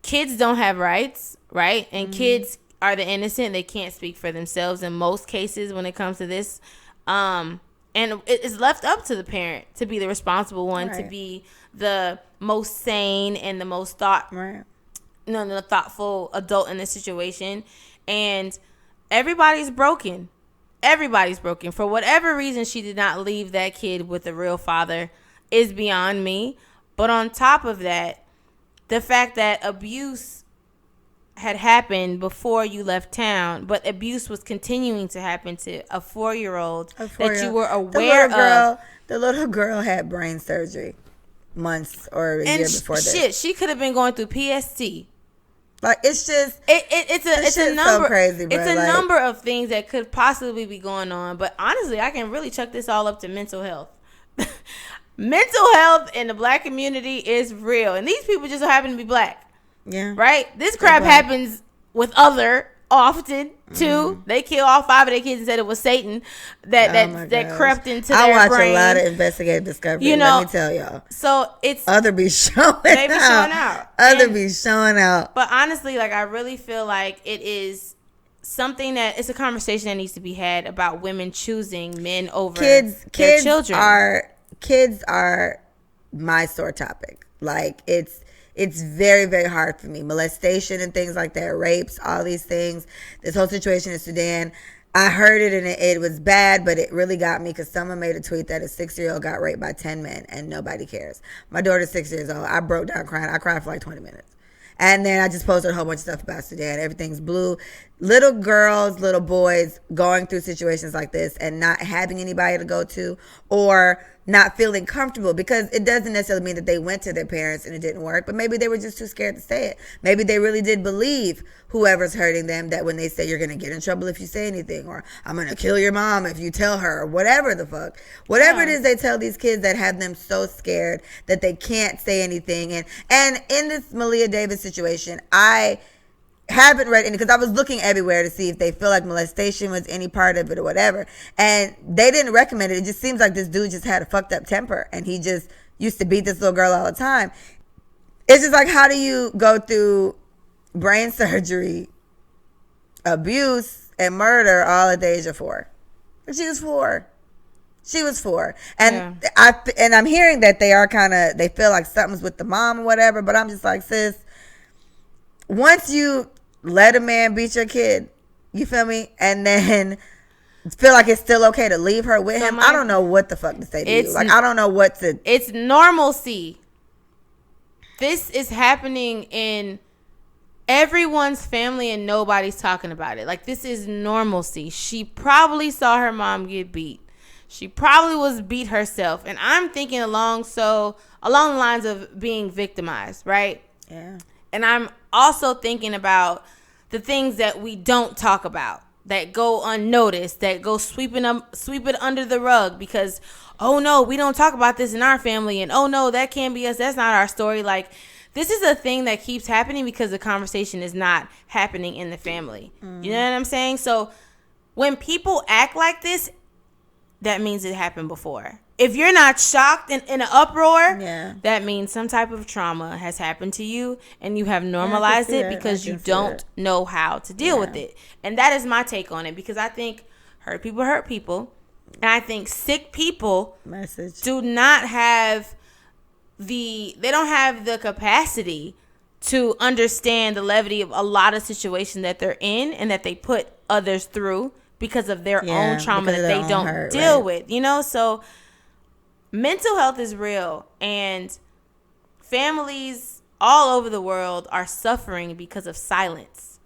kids don't have rights, right? And kids are the innocent. They can't speak for themselves in most cases when it comes to this. And it's left up to the parent to be the responsible one, to be the most sane and the most thoughtful adult in this situation. And everybody's broken. Everybody's broken. For whatever reason, she did not leave that kid with a real father is beyond me. But on top of that, the fact that abuse had happened before you left town, but abuse was continuing to happen to a 4-year-old that you were aware of. The little girl had brain surgery months or a year before this. She could have been going through PST. Like, it's just it's a number, so crazy, bro. It's a number of things that could possibly be going on. But honestly, I can really chuck this all up to mental health. Mental health in the black community is real, and these people just so happen to be black. Yeah. Right? This crap happens with other often too. They kill all 5 of their kids and said it was Satan that crept into their brain. I watch a lot of investigative discovery. You know, let me tell y'all. So it's other be showing out. Other be showing out. But honestly, like, I really feel like it is something that it's a conversation that needs to be had about women choosing men over their children. Kids are my sore topic. Like it's very, very hard for me. Molestation and things like that, rapes, all these things. This whole situation in Sudan, I heard it and it was bad, but it really got me because someone made a tweet that a 6-year-old got raped by 10 men and nobody cares. My daughter's 6 years old. I broke down crying. I cried for like 20 minutes. And then I just posted a whole bunch of stuff about Sudan. Everything's blue. Little girls, little boys going through situations like this and not having anybody to go to or not feeling comfortable, because it doesn't necessarily mean that they went to their parents and it didn't work, but maybe they were just too scared to say it. Maybe they really did believe whoever's hurting them, that when they say you're going to get in trouble if you say anything, or I'm going to kill your mom if you tell her, or whatever the fuck. Whatever it is they tell these kids that have them so scared that they can't say anything. And in this Malia Davis situation, I haven't read any, because I was looking everywhere to see if they feel like molestation was any part of it or whatever, and they didn't recommend it. It just seems like this dude just had a fucked up temper and he just used to beat this little girl all the time. It's just like, how do you go through brain surgery, abuse, and murder all at the age of 4? She was 4. And I'm hearing that they feel like something's with the mom or whatever, but I'm just like, sis, once you let a man beat your kid, you feel me, and then feel like it's still okay to leave her with him, I don't know what the fuck to say to you. Like, I don't know what to... It's normalcy. This is happening in everyone's family and nobody's talking about it. Like, this is normalcy. She probably saw her mom get beat. She probably was beat herself. And I'm thinking along the lines of being victimized, right? Yeah. And I'm also thinking about the things that we don't talk about, that go unnoticed, that go sweep it under the rug because, oh no, we don't talk about this in our family, and oh no, that can't be us, that's not our story. Like, this is a thing that keeps happening because the conversation is not happening in the family. You know what I'm saying? So when people act like this, that means it happened before. If you're not shocked and in an uproar, that means some type of trauma has happened to you and you have normalized it because you don't know how to deal with it. And that is my take on it, because I think hurt people. And I think sick people do not have they don't have the capacity to understand the levity of a lot of situations that they're in and that they put others through because of their own trauma that they don't deal with, you know? So mental health is real, and families all over the world are suffering because of silence.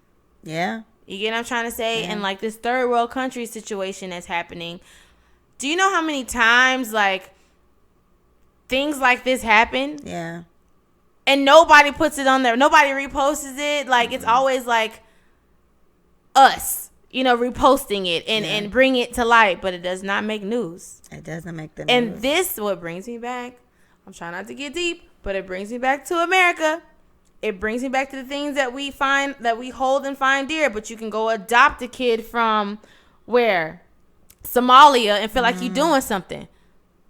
Yeah. You get what I'm trying to say? And like this third world country situation that's happening, do you know how many times like things like this happen? Yeah. And nobody puts it on there. Nobody reposts it. Like, it's always like us, you know, reposting it and bring it to light, but it does not make news. It doesn't make the news. And this, what brings me back, I'm trying not to get deep, but it brings me back to America. It brings me back to the things that we find, that we hold and find dear. But you can go adopt a kid from where? Somalia, and feel like you're doing something.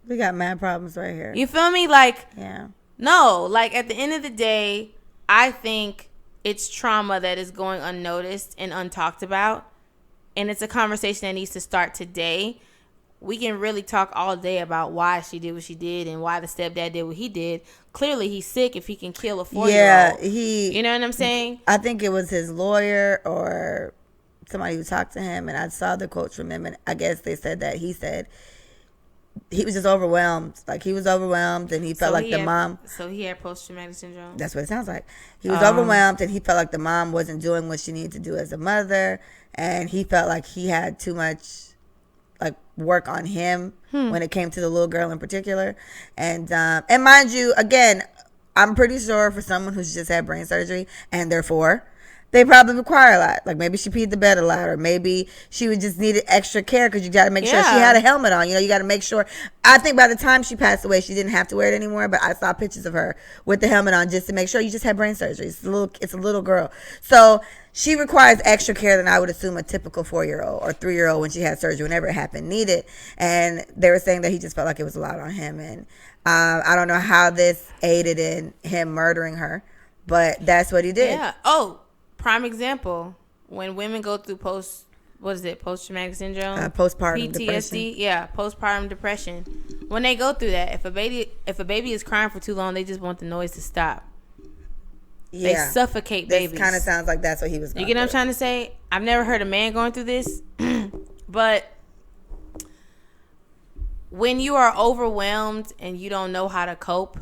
We got mad problems right here. You feel me? Like, yeah. No, like at the end of the day, I think it's trauma that is going unnoticed and untalked about. And it's a conversation that needs to start today. We can really talk all day about why she did what she did and why the stepdad did what he did. Clearly, he's sick if he can kill a 4-year-old. Yeah, you know what I'm saying? I think it was his lawyer or somebody who talked to him, and I saw the quotes from him, and I guess they said that he said he was just overwhelmed. Like, he was overwhelmed, and he felt like the mom. So he had post-traumatic syndrome? That's what it sounds like. He was overwhelmed, and he felt like the mom wasn't doing what she needed to do as a mother, and he felt like he had too much like work on him when it came to the little girl in particular. And mind you, again, I'm pretty sure for someone who's just had brain surgery and therefore they probably require a lot. Like, maybe she peed the bed a lot, or maybe she would just needed extra care because you got to make sure she had a helmet on. You know, you got to make sure. I think by the time she passed away, she didn't have to wear it anymore, but I saw pictures of her with the helmet on just to make sure. You just had brain surgery. It's a little girl. So she requires extra care than I would assume a typical 4-year-old or 3-year-old when she had surgery, whenever it happened, needed. And they were saying that he just felt like it was a lot on him. And I don't know how this aided in him murdering her, but that's what he did. Yeah. Oh, prime example. when women go through post-traumatic syndrome, postpartum PTSD, depression. Yeah, postpartum depression. When they go through that, if a baby is crying for too long, they just want the noise to stop. Yeah. They suffocate babies. This kind of sounds like that's what he was going through. You get what I'm trying to say? I've never heard a man going through this, but when you are overwhelmed and you don't know how to cope,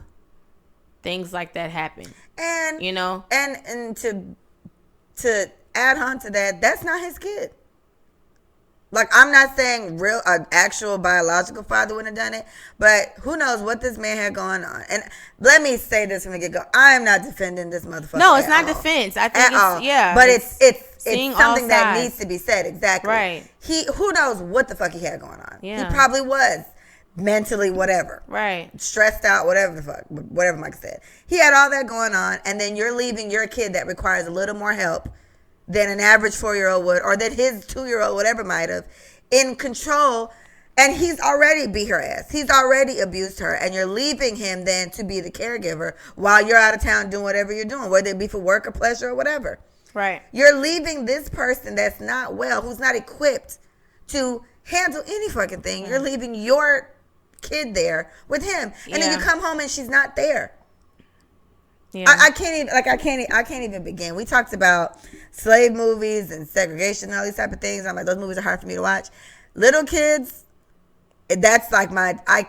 things like that happen. And you know, and to add on to that, that's not his kid. Like, I'm not saying actual biological father wouldn't have done it, but who knows what this man had going on. And let me say this from the get go: I am not defending this motherfucker. No, it's not defense. I think all. But it's something that needs to be said. Exactly. Right. Who knows what the fuck he had going on. Yeah. He probably was mentally whatever. Right. Stressed out, whatever the fuck, whatever Mike said. He had all that going on, and then you're leaving your kid that requires a little more help than an average 4-year-old would, or that his 2-year-old, whatever, might have, in control, and he's already beat her ass. He's already abused her, and you're leaving him then to be the caregiver while you're out of town doing whatever you're doing, whether it be for work or pleasure or whatever. Right. You're leaving this person that's not well, who's not equipped to handle any fucking thing. You're leaving your kid there with him, and then you come home and she's not there. Yeah. I can't even begin. We talked about slave movies and segregation and all these type of things. I'm like, those movies are hard for me to watch. Little kids, that's like I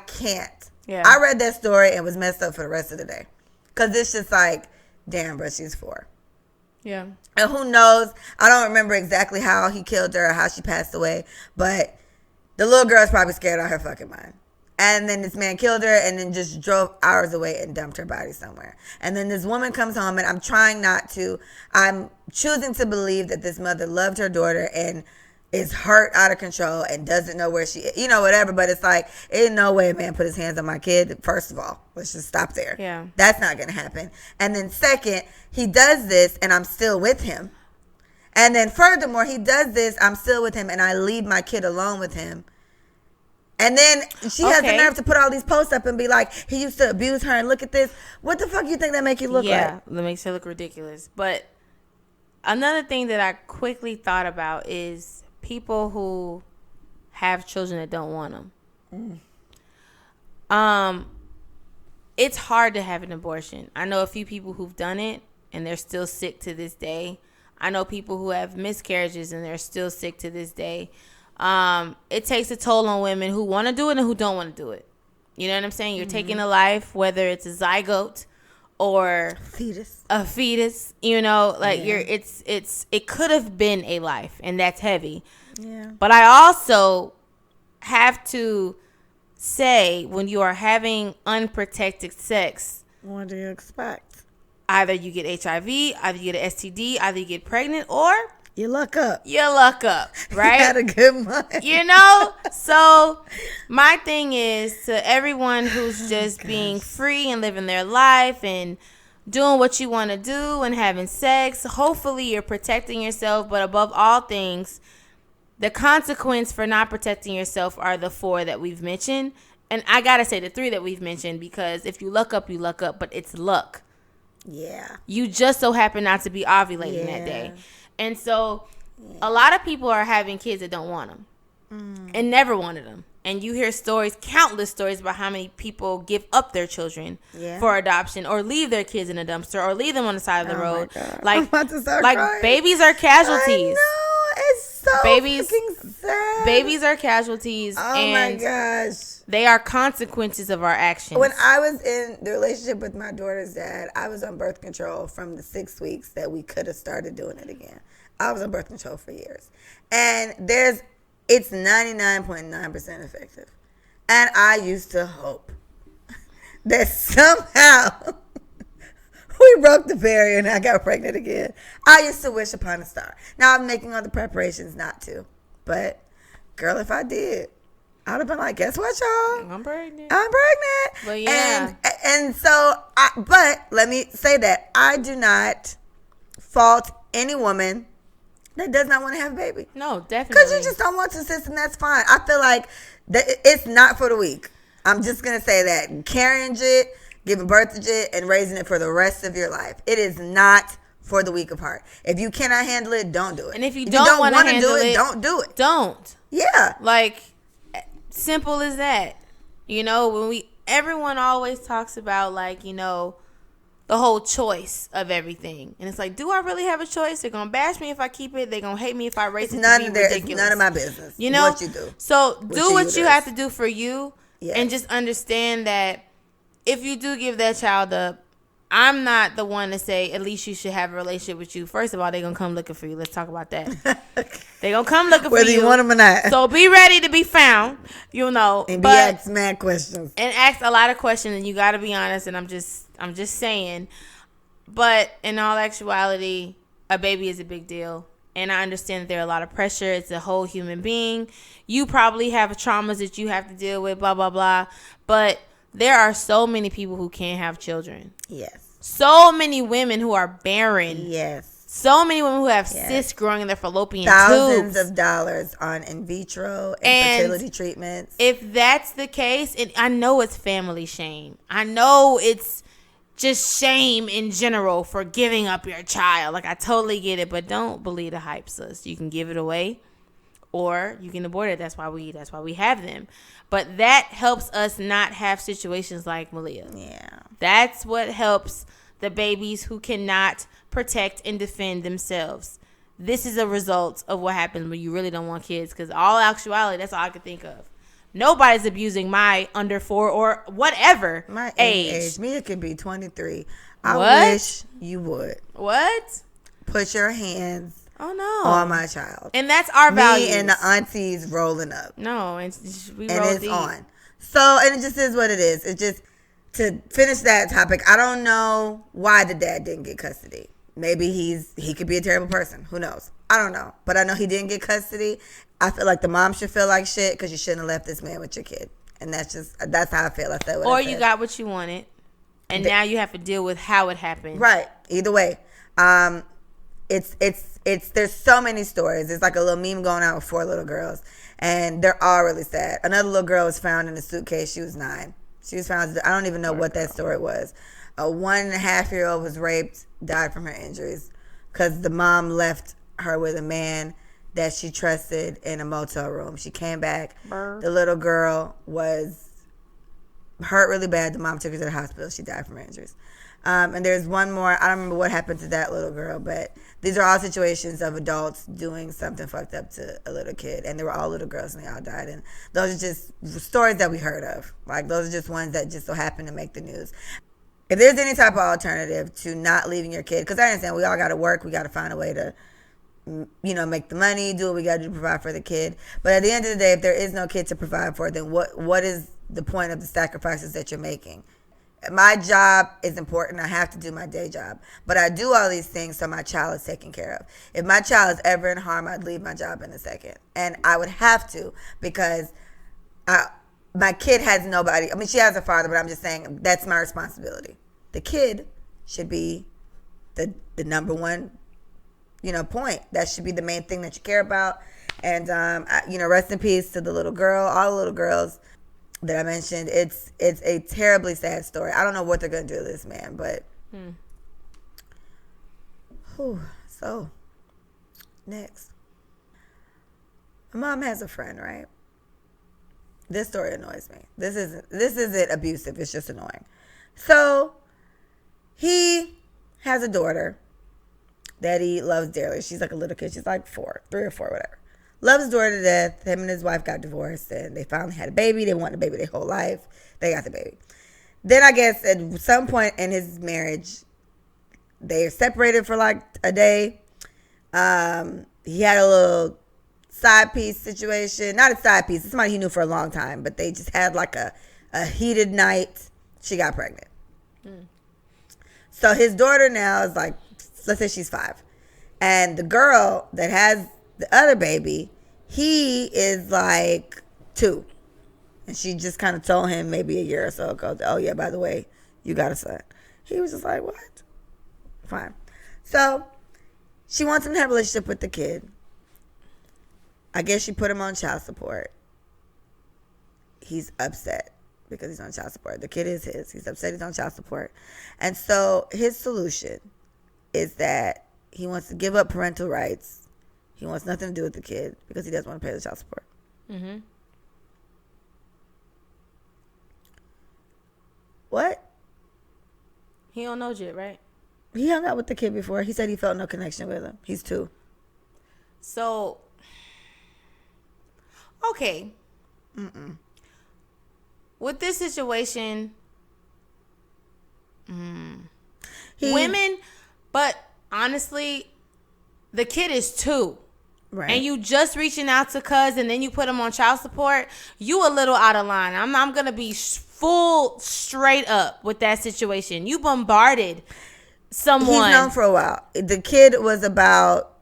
can't. Yeah. I read that story and was messed up for the rest of the day, because it's just like, damn, bro, she's 4. Yeah. And who knows? I don't remember exactly how he killed her or how she passed away, but the little girl's probably scared out of her fucking mind. And then this man killed her and then just drove hours away and dumped her body somewhere. And then this woman comes home, and I'm choosing to believe that this mother loved her daughter and is hurt out of control and doesn't know where she is, whatever. But it's like, ain't no way a man put his hands on my kid. First of all, let's just stop there. Yeah. That's not going to happen. And then second, he does this and I'm still with him. And then furthermore, he does this, I'm still with him, and I leave my kid alone with him. And then she has the nerve to put all these posts up and be like, he used to abuse her, and look at this. What the fuck you think that make you look like? Yeah, that makes her look ridiculous. But another thing that I quickly thought about is people who have children that don't want them. It's hard to have an abortion. I know a few people who've done it, and they're still sick to this day. I know people who have miscarriages, and they're still sick to this day. It takes a toll on women who want to do it and who don't want to do it. You know what I'm saying? You're taking a life, whether it's a zygote or a fetus. It could have been a life, and that's heavy. Yeah. But I also have to say, when you are having unprotected sex, what do you expect? Either you get HIV, either you get an STD, either you get pregnant, or you luck up. Right? You had a good month. So my thing is, to everyone who's just being free and living their life and doing what you want to do and having sex, hopefully you're protecting yourself. But above all things, the consequence for not protecting yourself are the 4 that we've mentioned. And I got to say the 3 that we've mentioned, because if you luck up, you luck up, but it's luck. Yeah. You just so happen not to be ovulating that day. And so a lot of people are having kids that don't want them and never wanted them. And you hear countless stories about how many people give up their children for adoption, or leave their kids in a dumpster, or leave them on the side of the road. I'm about to start crying. Babies are casualties. I know, it's so fucking sad. Babies are casualties. Oh my gosh. They are consequences of our actions. When I was in the relationship with my daughter's dad, I was on birth control from the 6 weeks that we could have started doing it again. I was on birth control for years. And it's 99.9% effective. And I used to hope that somehow we broke the barrier and I got pregnant again. I used to wish upon a star. Now I'm making all the preparations not to. But, girl, if I did, I would have been like, guess what, y'all? I'm pregnant. But yeah. And so, but let me say that I do not fault any woman that does not want to have a baby. No, definitely. Because you just don't want to, sis, and that's fine. I feel like it's not for the weak. I'm just going to say that. Carrying it, giving birth to it, and raising it for the rest of your life. It is not for the weaker part. If you cannot handle it, don't do it. And if you don't want to handle it, don't do it. Don't. Yeah. Like, simple as that. You know, everyone always talks about, like, you know, the whole choice of everything. And it's like, do I really have a choice? They're going to bash me if I keep it. They're going to hate me if I raise it to be ridiculous. It's none of my business. You know? What you do. So do what you have to do for you. Yes. And just understand that if you do give that child up, I'm not the one to say at least you should have a relationship with you. First of all, they're going to come looking for you. Let's talk about that. They're going to come looking for you. Whether you want them or not. So be ready to be found, you know. And be asked mad questions. And ask a lot of questions, and you got to be honest, and I'm just saying. But in all actuality, a baby is a big deal. And I understand that there are a lot of pressure. It's a whole human being. You probably have traumas that you have to deal with, blah, blah, blah. But there are so many people who can't have children. Yes. So many women who are barren. Yes. So many women who have cysts growing in their fallopian Thousands tubes. of dollars on in vitro and fertility treatments. If that's the case, I know it's family shame. I know it's just shame in general for giving up your child. Like, I totally get it, but don't believe the hype, sis. You can give it away or you can abort it. That's why we have them. But that helps us not have situations like Malia. Yeah. That's what helps the babies who cannot protect and defend themselves. This is a result of what happens when you really don't want kids, because all actuality, that's all I could think of. Nobody's abusing my under 4 or whatever my age. Mia could be 23. I wish you would. What? Put your hands on my child. And that's our values. Me and the aunties rolling up. No, it's deep. on. So, and it just is what it is. It's just, to finish that topic, I don't know why the dad didn't get custody. Maybe he could be a terrible person. Who knows? I don't know. But I know he didn't get custody. I feel like the mom should feel like shit because you shouldn't have left this man with your kid. And that's how I feel. I said what I said. You got what you wanted, and now you have to deal with how it happened. Right. Either way. There's so many stories. There's like a little meme going out with 4 little girls, and they're all really sad. Another little girl was found in a suitcase. She was 9. She was found, I don't even know what that story was. A 1.5-year-old was raped, died from her injuries because the mom left her with a man that she trusted in a motel room. She came back. The little girl was hurt really bad. The mom took her to the hospital. She died from her injuries. And there's one more. I don't remember what happened to that little girl, but these are all situations of adults doing something fucked up to a little kid. And they were all little girls and they all died. And those are just stories that we heard of. Like, those are just ones that just so happen to make the news. If there's any type of alternative to not leaving your kid, because I understand we all got to work. We got to find a way to, make the money, do what we got to do to provide for the kid. But at the end of the day, if there is no kid to provide for, then what is the point of the sacrifices that you're making? My job is important. I have to do my day job. But I do all these things so my child is taken care of. If my child is ever in harm, I'd leave my job in a second. And I would have to, because my kid has nobody. I mean, she has a father, but I'm just saying that's my responsibility. The kid should be the number one, point. That should be the main thing that you care about. And, rest in peace to the little girl, all the little girls that I mentioned. It's a terribly sad story. I don't know what they're going to do to this man, but so next. My mom has a friend, right? This story annoys me. This isn't abusive, it's just annoying. So he has a daughter that he loves dearly. She's like a little kid. She's like 3 or 4, whatever. Loves his daughter to death. Him and his wife got divorced, and they finally had a baby. They wanted a baby their whole life. They got the baby. Then I guess at some point in his marriage, they separated for like a day. He had a little side piece situation. Not a side piece. It's somebody he knew for a long time, but they just had like a heated night. She got pregnant. So his daughter now is like, let's say she's 5. And the girl that has the other baby, he is like 2. And she just kind of told him maybe a year or so ago, oh yeah, by the way, you got a son. He was just like, what? Fine. So she wants him to have a relationship with the kid. I guess she put him on child support. He's upset because he's on child support. The kid is his. He's upset he's on child support. And so his solution is that he wants to give up parental rights. He wants nothing to do with the kid because he doesn't want to pay the child support. Mm-hmm. What? He don't know yet, right? He hung out with the kid before. He said he felt no connection with him. He's 2. So, okay. With this situation, women, but honestly, the kid is 2. Right. And you just reaching out to cuz and then you put him on child support, you a little out of line. I'm going to be full straight up with that situation. You bombarded someone. He's known for a while. The kid was about,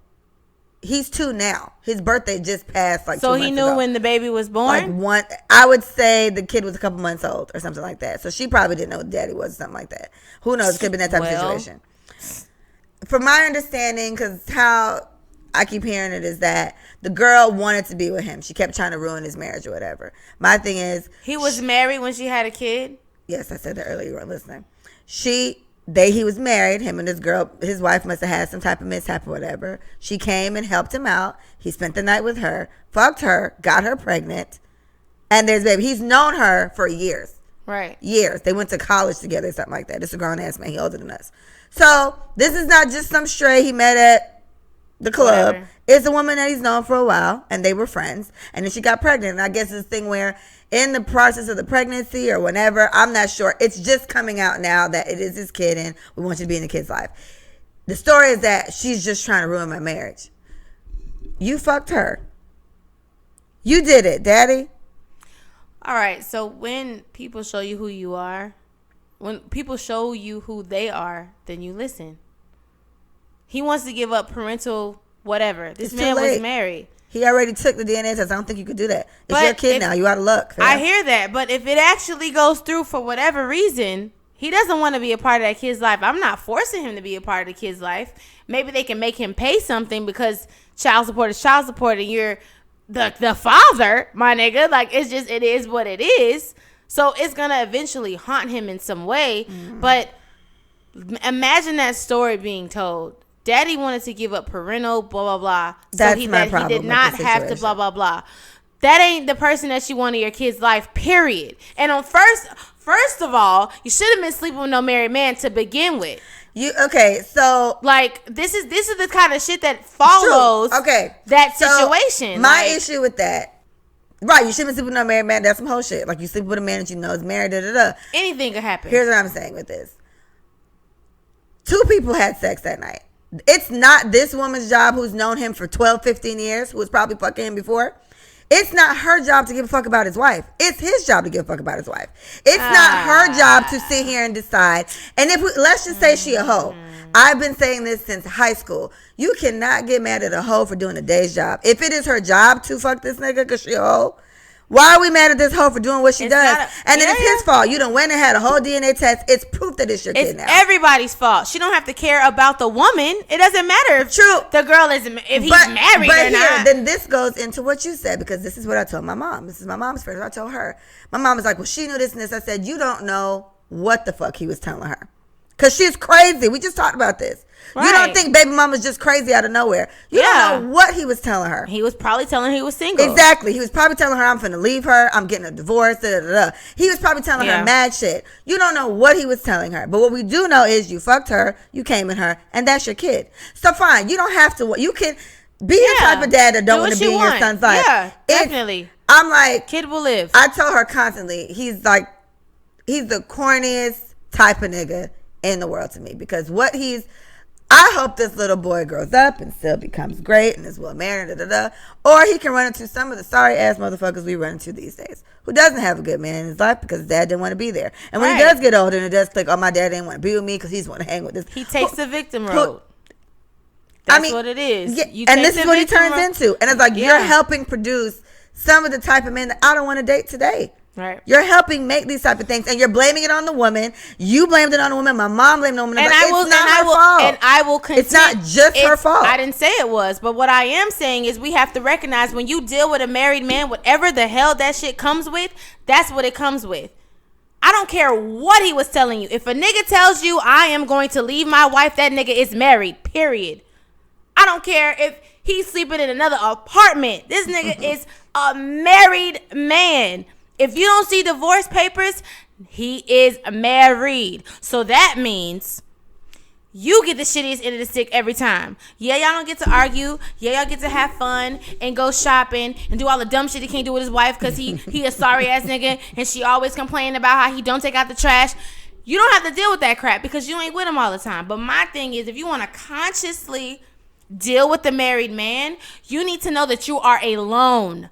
he's 2 now. His birthday just passed like 2 months ago. So he knew when the baby was born? I would say the kid was a couple months old or something like that. So she probably didn't know who daddy was or something like that. Who knows? It could have been that type of situation. From my understanding, because how I keep hearing it is that the girl wanted to be with him. She kept trying to ruin his marriage or whatever. My thing is, he was married when she had a kid? Yes, I said that earlier. You weren't listening. He was married. Him and this girl, his wife must have had some type of mishap or whatever. She came and helped him out. He spent the night with her, fucked her, got her pregnant, and there's baby. He's known her for years. Right. Years. They went to college together or something like that. This is a grown ass man. He older than us. So this is not just some stray he met at the club. Whatever. It's a woman that he's known for a while, and they were friends. And then she got pregnant. And I guess this thing where in the process of the pregnancy or whenever, I'm not sure. It's just coming out now that it is his kid, and we want you to be in the kid's life. The story is that she's just trying to ruin my marriage. You fucked her. You did it, daddy. All right. So when people show you who you are, when people show you who they are, then you listen. He wants to give up parental whatever. This man was married. He already took the DNA test. I don't think you could do that. It's your kid now. You out of luck. Fam. I hear that. But if it actually goes through for whatever reason, he doesn't want to be a part of that kid's life. I'm not forcing him to be a part of the kid's life. Maybe they can make him pay something because child support is child support and you're the father, my nigga. Like, it is what it is. So it's going to eventually haunt him in some way. But imagine that story being told. Daddy wanted to give up parental, blah, blah, blah. That's so my problem. He did not have to blah, blah, blah. That ain't the person that you want in your kid's life, period. And on first of all, you should have been sleeping with no married man to begin with. So like this is the kind of shit that follows that situation. My issue with that, right, you shouldn't sleep with no married man. That's some whole shit. Like, you sleep with a man that you know is married, Anything could happen. Here's what I'm saying with this. 2 people had sex that night. It's not this woman's job who's known him for 12, 15 years, who was probably fucking him before. It's not her job to give a fuck about his wife. It's his job to give a fuck about his wife. It's not her job to sit here and decide. And let's just say she a hoe. I've been saying this since high school. You cannot get mad at a hoe for doing a day's job. If it is her job to fuck this nigga because she a hoe, why are we mad at this hoe for doing what she does? And then it's his fault. You done went and had a whole DNA test. It's proof that it's your kid now. It's everybody's fault. She don't have to care about the woman. It doesn't matter if the girl is, if he's married or not. Then this goes into what you said, because this is what I told my mom. This is my mom's friend. I told her. My mom was like, well, she knew this and this. I said, you don't know what the fuck he was telling her. Because she's crazy. We just talked about this. Right. You don't think baby mama's just crazy out of nowhere. You don't know what he was telling her. He was probably telling her he was single. Exactly. He was probably telling her, I'm finna leave her. I'm getting a divorce. Da, da, da. He was probably telling her mad shit. You don't know what he was telling her. But what we do know is you fucked her, you came in her, and that's your kid. So fine. You don't have to. You can be the type of dad that don't want to be in your son's life. Yeah, definitely. I'm like, kid will live. I tell her constantly, he's the corniest type of nigga in the world to me, because I hope this little boy grows up and still becomes great and is well married, or he can run into some of the sorry ass motherfuckers we run into these days who doesn't have a good man in his life because his dad didn't want to be there. And when he does get older and it does click, oh, my dad didn't want to be with me because he's want to hang with this. He takes the victim road. That's what it is. Yeah, and this is what he turns into. And it's like, you're helping produce some of the type of men that I don't want to date today. Right. You're helping make these type of things, and you're blaming it on the woman. You blamed it on the woman. My mom blamed the woman. It's not her fault. And I will continue. It's not just her fault. I didn't say it was, but what I am saying is we have to recognize when you deal with a married man, whatever the hell that shit comes with, that's what it comes with. I don't care what he was telling you. If a nigga tells you I am going to leave my wife, that nigga is married, period. I don't care if he's sleeping in another apartment. This nigga is a married man. If you don't see divorce papers, he is married. So that means you get the shittiest end of the stick every time. Yeah, y'all don't get to argue. Yeah, y'all get to have fun and go shopping and do all the dumb shit he can't do with his wife because he a sorry ass nigga and she always complaining about how he don't take out the trash. You don't have to deal with that crap because you ain't with him all the time. But my thing is, if you want to consciously deal with the married man, you need to know that you are alone.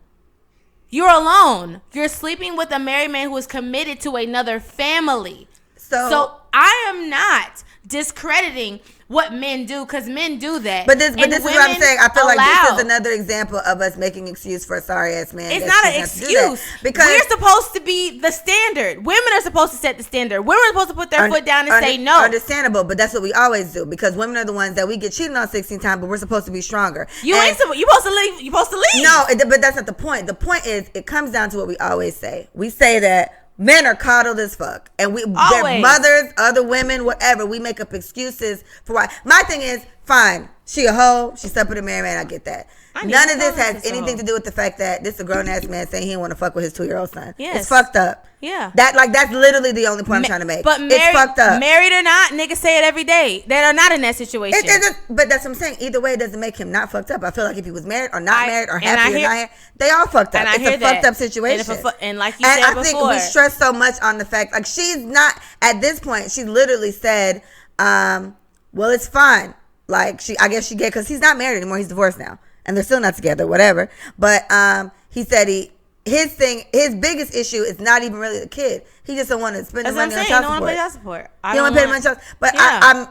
You're alone. You're sleeping with a married man who is committed to another family. So I am not discrediting what men do because men do that. But this is what I'm saying. I feel like this is another example of us making excuse for a sorry ass man. It's not an excuse because we're supposed to be the standard. Women are supposed to set the standard. Women are supposed to put their foot down and say no. Understandable, but that's what we always do because women are the ones that we get cheated on 16 times, but we're supposed to be stronger. You supposed to leave. You supposed to leave. No, but that's not the point. The point is it comes down to what we always say. We say that men are coddled as fuck. And their mothers, other women, whatever. We make up excuses for why. My thing is, fine. She a hoe. She slept with a married man. I get that. None of this has anything to do with the fact that this is a grown-ass man saying he didn't want to fuck with his 2-year-old son. Yes. It's fucked up. Yeah. That's literally the only point I'm trying to make. But it's fucked up. Married or not, niggas say it every day. They are not in that situation. But that's what I'm saying. Either way, it doesn't make him not fucked up. I feel like if he was married or not married or happy or not happy, they all fucked up. It's a fucked up situation. And like you said before. I think we stress so much on the fact, like she's not, at this point, she literally said, well, it's fine. Like I guess she get, because he's not married anymore. He's divorced now. And they're still not together, whatever. But he said his biggest issue is not even really the kid. He just don't want to spend the money on child support. He don't want to pay child support. He don't want to pay the money on child support. But yeah. I'm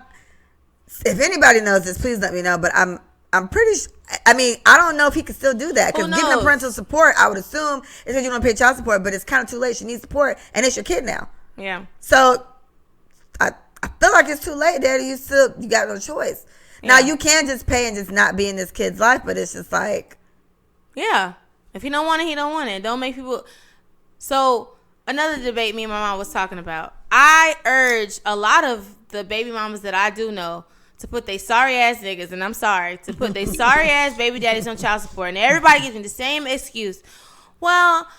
if anybody knows this, please let me know. But I'm pretty I mean, I don't know if he can still do that. Because giving them parental support, I would assume, is that you don't pay child support. But it's kind of too late. She needs support. And it's your kid now. Yeah. So I feel like it's too late, Daddy. You got no choice. Now, you can just pay and just not be in this kid's life, but it's just like... Yeah. If he don't want it, he don't want it. Don't make people... So, another debate me and my mom was talking about. I urge a lot of the baby mamas that I do know to put they sorry-ass niggas, and I'm sorry, to put they sorry-ass baby daddies on child support. And everybody gives me the same excuse. Well,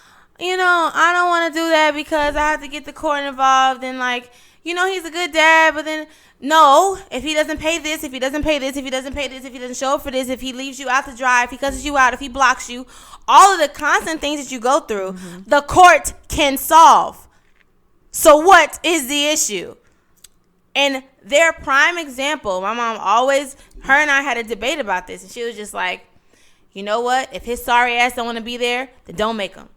I don't want to do that because I have to get the court involved and, like, he's a good dad, but then... No, if he doesn't pay this, if he doesn't pay this, if he doesn't pay this, if he doesn't show up for this, if he leaves you out to dry, if he cusses you out, if he blocks you, all of the constant things that you go through, the court can solve. So what is the issue? And their prime example, my mom her and I had a debate about this, and she was just like, you know what? If his sorry ass don't want to be there, then don't make him.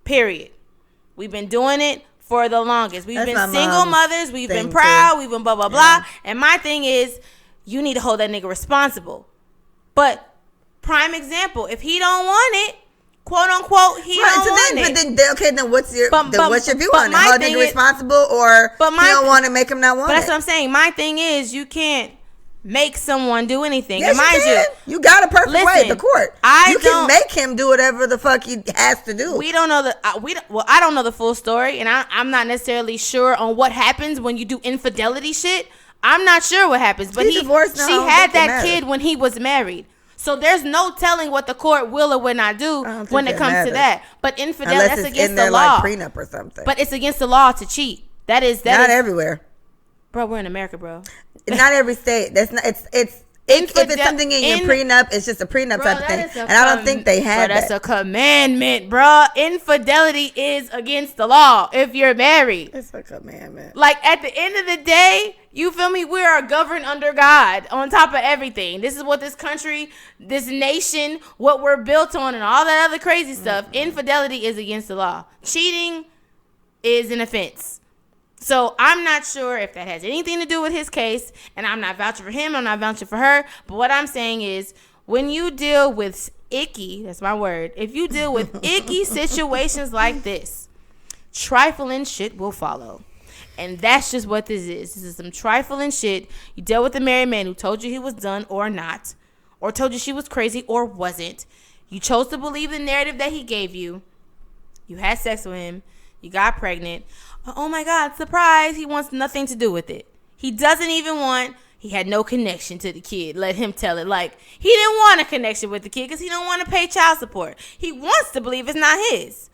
Period. We've been doing it for the longest. We've been single mothers. We've been proud. We've been blah, blah, blah. And my thing is, you need to hold that nigga responsible. But prime example, if he don't want it, quote unquote, he don't want it. But then what's your view on it? Hold nigga responsible, or you don't want to make him not want it? But that's what I'm saying. My thing is, you can't make someone do anything. Yes, and mind you got a perfect way. The court. You can make him do whatever the fuck he has to do. We don't know I don't know the full story, and I'm not necessarily sure on what happens when you do infidelity shit. I'm not sure what happens, but she had that kid when he was married. So there's no telling what the court will or will not do when it comes to that. But infidelity, that's against the law. Like prenup or something. But it's against the law to cheat. That is not everywhere. Bro, we're in America, bro. Not every state. That's not. If it's something in your prenup, it's just a prenup type of thing. And I don't think they have that. That's a commandment, bro. Infidelity is against the law if you're married. It's a commandment. Like, at the end of the day, you feel me? We are governed under God on top of everything. This is what this country, this nation, what we're built on and all that other crazy stuff. Infidelity is against the law. Cheating is an offense. So I'm not sure if that has anything to do with his case, and I'm not vouching for him, I'm not vouching for her, but what I'm saying is, when you deal with icky, that's my word, if you deal with icky situations like this, trifling shit will follow. And that's just what this is. This is some trifling shit. You dealt with a married man who told you he was done or not, or told you she was crazy or wasn't. You chose to believe the narrative that he gave you. You had sex with him. You got pregnant. Oh my God, surprise. He wants nothing to do with it. He doesn't even want, he had no connection to the kid. Let him tell it. Like, he didn't want a connection with the kid because he don't want to pay child support. He wants to believe it's not his.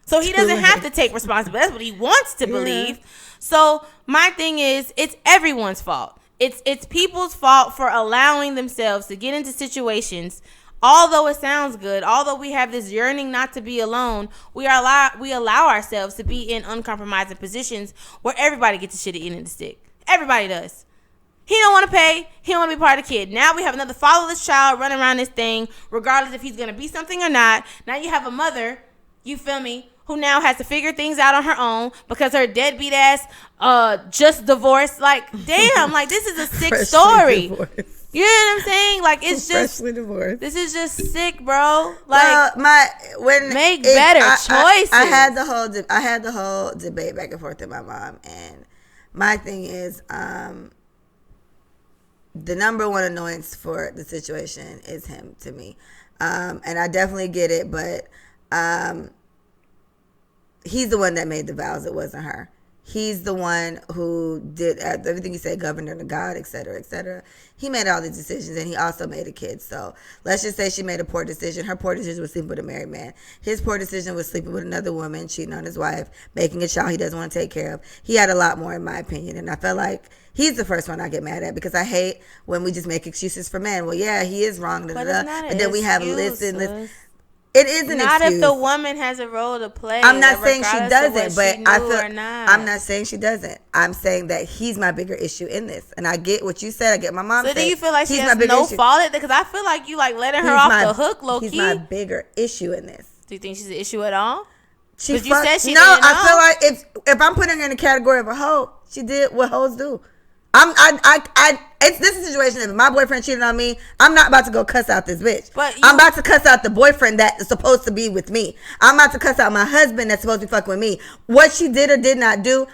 So he doesn't have to take responsibility. That's what he wants to believe. So my thing is, it's everyone's fault. It's people's fault for allowing themselves to get into situations. Although it sounds good, although we have this yearning not to be alone, we allow ourselves to be in uncompromising positions where everybody gets the shit at the end of the stick. Everybody does. He don't want to pay. He don't want to be part of the kid. Now we have another fatherless child running around this thing, regardless if he's going to be something or not. Now you have a mother, you feel me, who now has to figure things out on her own because her deadbeat ass just divorced. Like, damn, like, this is a sick story. Divorced. You know what I'm saying? Like, it's just freshly divorced. This is just sick, bro. Like, make better choices. I had the whole debate back and forth with my mom, and my thing is, the number one annoyance for the situation is him to me, and I definitely get it, but he's the one that made the vows. It wasn't her. He's the one who did everything he said, governed under God, et cetera, et cetera. He made all these decisions, and he also made a kid. So let's just say she made a poor decision. Her poor decision was sleeping with a married man. His poor decision was sleeping with another woman, cheating on his wife, making a child he doesn't want to take care of. He had a lot more, in my opinion, and I felt like he's the first one I get mad at because I hate when we just make excuses for men. Well, yeah, he is wrong, but then we have lists and lists. It is an not excuse. If the woman has a role to play. I'm not saying she doesn't, but I'm not saying she doesn't. I'm saying that he's my bigger issue in this, and I get what you said. I get my mom. So do you feel like she has no fault? Because I feel like you like letting her off the hook, low key. He's my bigger issue in this. Do you think she's an issue at all? You said she didn't know. I feel like if I'm putting her in the category of a hoe, she did what hoes do. This is a situation. If my boyfriend cheated on me, I'm not about to go cuss out this bitch. I'm about to cuss out the boyfriend that is supposed to be with me. I'm about to cuss out my husband that's supposed to be fucking with me. What she did or did not do,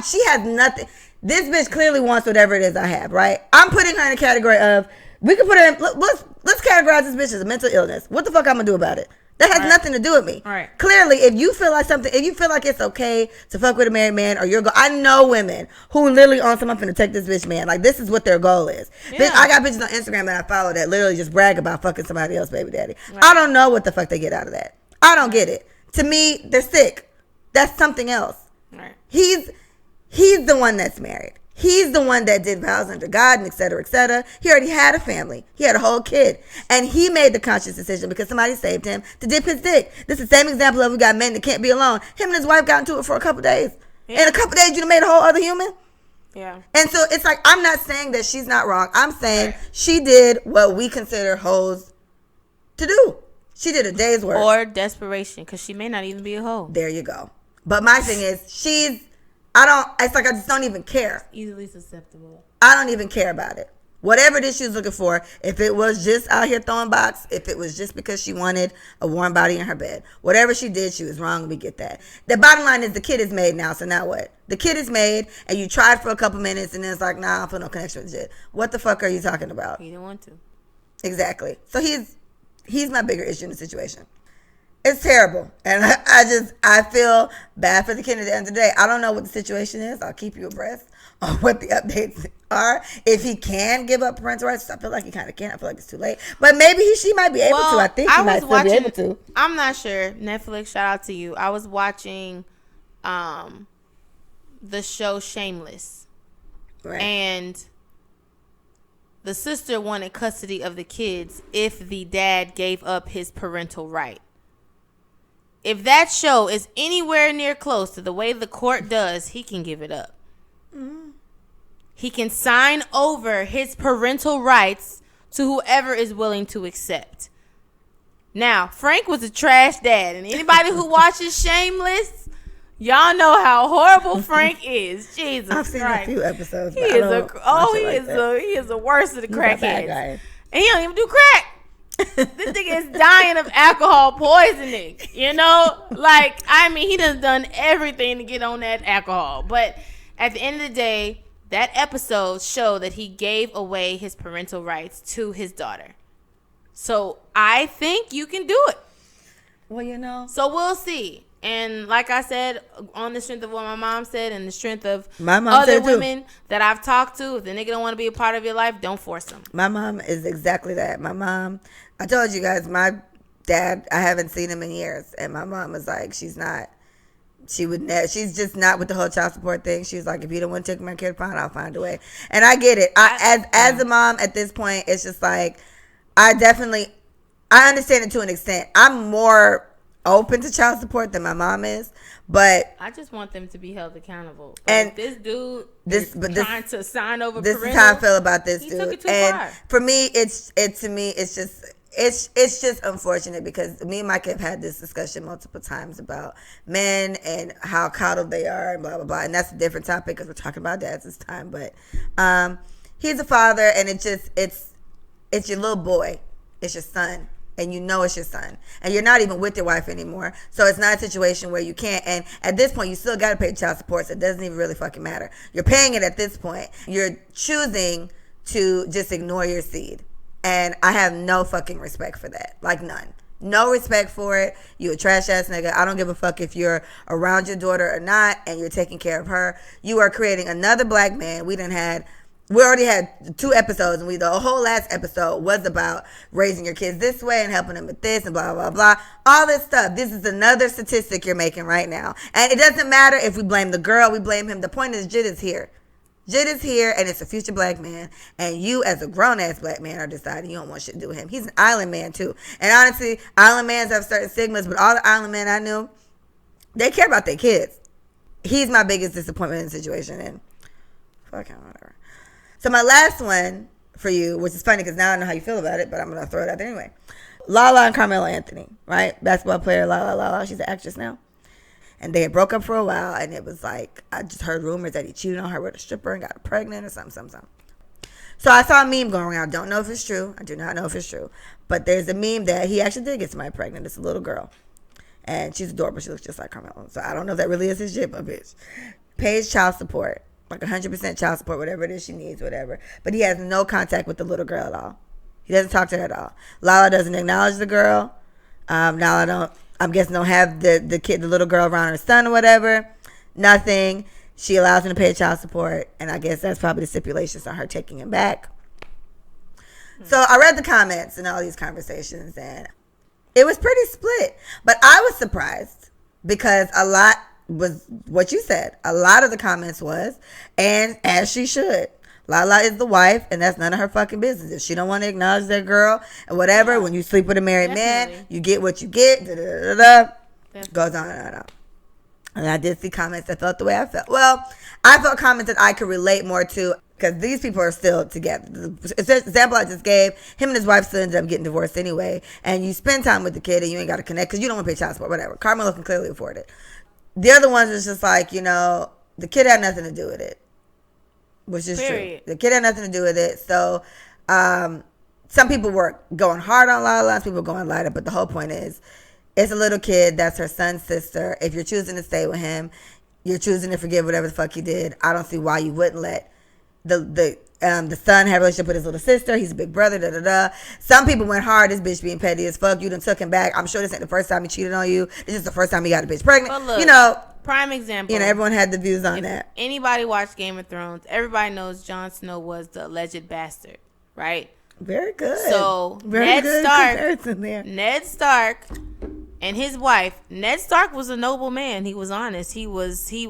she has nothing. This bitch clearly wants whatever it is I have, right? I'm putting her in the category of, we can put her in, let's categorize this bitch as a mental illness. What the fuck I'm gonna do about it? That has nothing to do with me. Right. Clearly, if you feel like it's okay to fuck with a married man, or your goal, I know women who literally on something finna take this bitch man. Like, this is what their goal is. Yeah. Bitch, I got bitches on Instagram that I follow that literally just brag about fucking somebody else, baby daddy. Right. I don't know what the fuck they get out of that. I don't get it. To me, they're sick. That's something else. Right. He's the one that's married. He's the one that did vows under God and et cetera, et cetera. He already had a family. He had a whole kid. And he made the conscious decision because somebody saved him to dip his dick. This is the same example of we got men that can't be alone. Him and his wife got into it for a couple days. Yeah. In a couple days, you done made a whole other human. Yeah. And so it's like, I'm not saying that she's not wrong. I'm saying she did what we consider hoes to do. She did a day's work. Or desperation, because she may not even be a hoe. There you go. But my thing is, it's like I just don't even care. Easily susceptible. I don't even care about it. Whatever this she's looking for, if it was just out here throwing box, if it was just because she wanted a warm body in her bed, whatever she did, she was wrong. We get that. The bottom line is the kid is made now, so now what? The kid is made, and you tried for a couple minutes, and then it's like, nah, I don't feel no connection with shit. What the fuck are you talking about? He didn't want to. Exactly. So he's my bigger issue in the situation. It's terrible. And I feel bad for the kid at the end of the day. I don't know what the situation is. I'll keep you abreast on what the updates are. If he can give up parental rights, I feel like he kind of can. I feel like it's too late. But maybe she might be able to. I think he might still be able to. I'm not sure. Netflix, shout out to you. I was watching the show Shameless. Right. And the sister wanted custody of the kids if the dad gave up his parental right. If that show is anywhere near close to the way the court does, he can give it up. Mm-hmm. He can sign over his parental rights to whoever is willing to accept. Now, Frank was a trash dad, and anybody who watches Shameless, y'all know how horrible Frank is. Jesus Christ. I've seen a few episodes. He is the worst of the crackheads. And he don't even do crack. This nigga is dying of alcohol poisoning, you know? Like, I mean, he done everything to get on that alcohol. But at the end of the day, that episode showed that he gave away his parental rights to his daughter. So I think you can do it. Well, you know. So we'll see. And like I said, on the strength of what my mom said and the strength of my mom other women that I've talked to, if the nigga don't want to be a part of your life, don't force him. My mom is exactly that. My mom, I told you guys, my dad, I haven't seen him in years. And my mom was like, she's just not with the whole child support thing. She was like, if you don't want to take my kid, fine, I'll find a way. And I get it. As a mom at this point, it's just like, I understand it to an extent. I'm more open to child support than my mom is, but I just want them to be held accountable. And this dude trying to sign over this parental, is how I feel about this dude. Took it too and far. For me, it's just unfortunate because me and Mike have had this discussion multiple times about men and how coddled they are and blah blah blah, and that's a different topic because we're talking about dads this time. But he's a father, and it's your little boy, it's your son. And you know it's your son. And you're not even with your wife anymore. So it's not a situation where you can't. And at this point, you still got to pay child support. So it doesn't even really fucking matter. You're paying it at this point. You're choosing to just ignore your seed. And I have no fucking respect for that. Like none. No respect for it. You a trash ass nigga. I don't give a fuck if you're around your daughter or not and you're taking care of her. You are creating another black man. We already had 2 episodes, and the whole last episode was about raising your kids this way and helping them with this and blah, blah, blah. All this stuff. This is another statistic you're making right now. And it doesn't matter if we blame the girl, we blame him. The point is, Jid is here. Jid is here, and it's a future black man. And you, as a grown-ass black man, are deciding you don't want shit to do with him. He's an island man, too. And honestly, island mans have certain stigmas, but all the island men I knew, they care about their kids. He's my biggest disappointment in the situation, and fuck him, whatever. So my last one for you, which is funny because now I know how you feel about it, but I'm going to throw it out there anyway. Lala and Carmelo Anthony, right? Basketball player, Lala. She's an actress now. And they had broke up for a while, and it was like, I just heard rumors that he cheated on her with a stripper and got her pregnant or something. So I saw a meme going around. Don't know if it's true. I do not know if it's true. But there's a meme that he actually did get somebody pregnant. It's a little girl. And she's adorable. She looks just like Carmelo. So I don't know if that really is his shit, but bitch. Pays child support. Like 100% child support, whatever it is she needs, whatever. But he has no contact with the little girl at all. He doesn't talk to her at all. Lala doesn't acknowledge the girl. Lala I'm guessing don't have the kid, the little girl around her son or whatever. Nothing. She allows him to pay child support. And I guess that's probably the stipulations on her taking him back. So I read the comments and all these conversations, and it was pretty split. But I was surprised because a lot was what you said. A lot of the comments was, and as she should. Lala is the wife, and that's none of her fucking business. If she don't want to acknowledge that girl and whatever, when you sleep with a married man, you get what you get. Goes on and on. And I did see comments that felt the way I felt. Well, I felt comments that I could relate more to because these people are still together. The example I just gave, him and his wife still ended up getting divorced anyway. And you spend time with the kid and you ain't got to connect because you don't want to pay child support, whatever. Carmelo can clearly afford it. The other ones is just like, the kid had nothing to do with it. Which is true. The kid had nothing to do with it. So, some people were going hard on Lala. Some people were going lighter. But the whole point is, it's a little kid. That's her son's sister. If you're choosing to stay with him, you're choosing to forgive whatever the fuck he did. I don't see why you wouldn't let the son have a relationship with his little sister. He's a big brother. Some people went hard. This bitch being petty as fuck. You done took him back. I'm sure this ain't the first time he cheated on you. This is the first time he got a bitch pregnant. But look, prime example. Everyone had the views on that. Anybody watch Game of Thrones, everybody knows Jon Snow was the alleged bastard, right? Very good. So Ned Stark and his wife. Ned Stark was a noble man. He was honest. He was the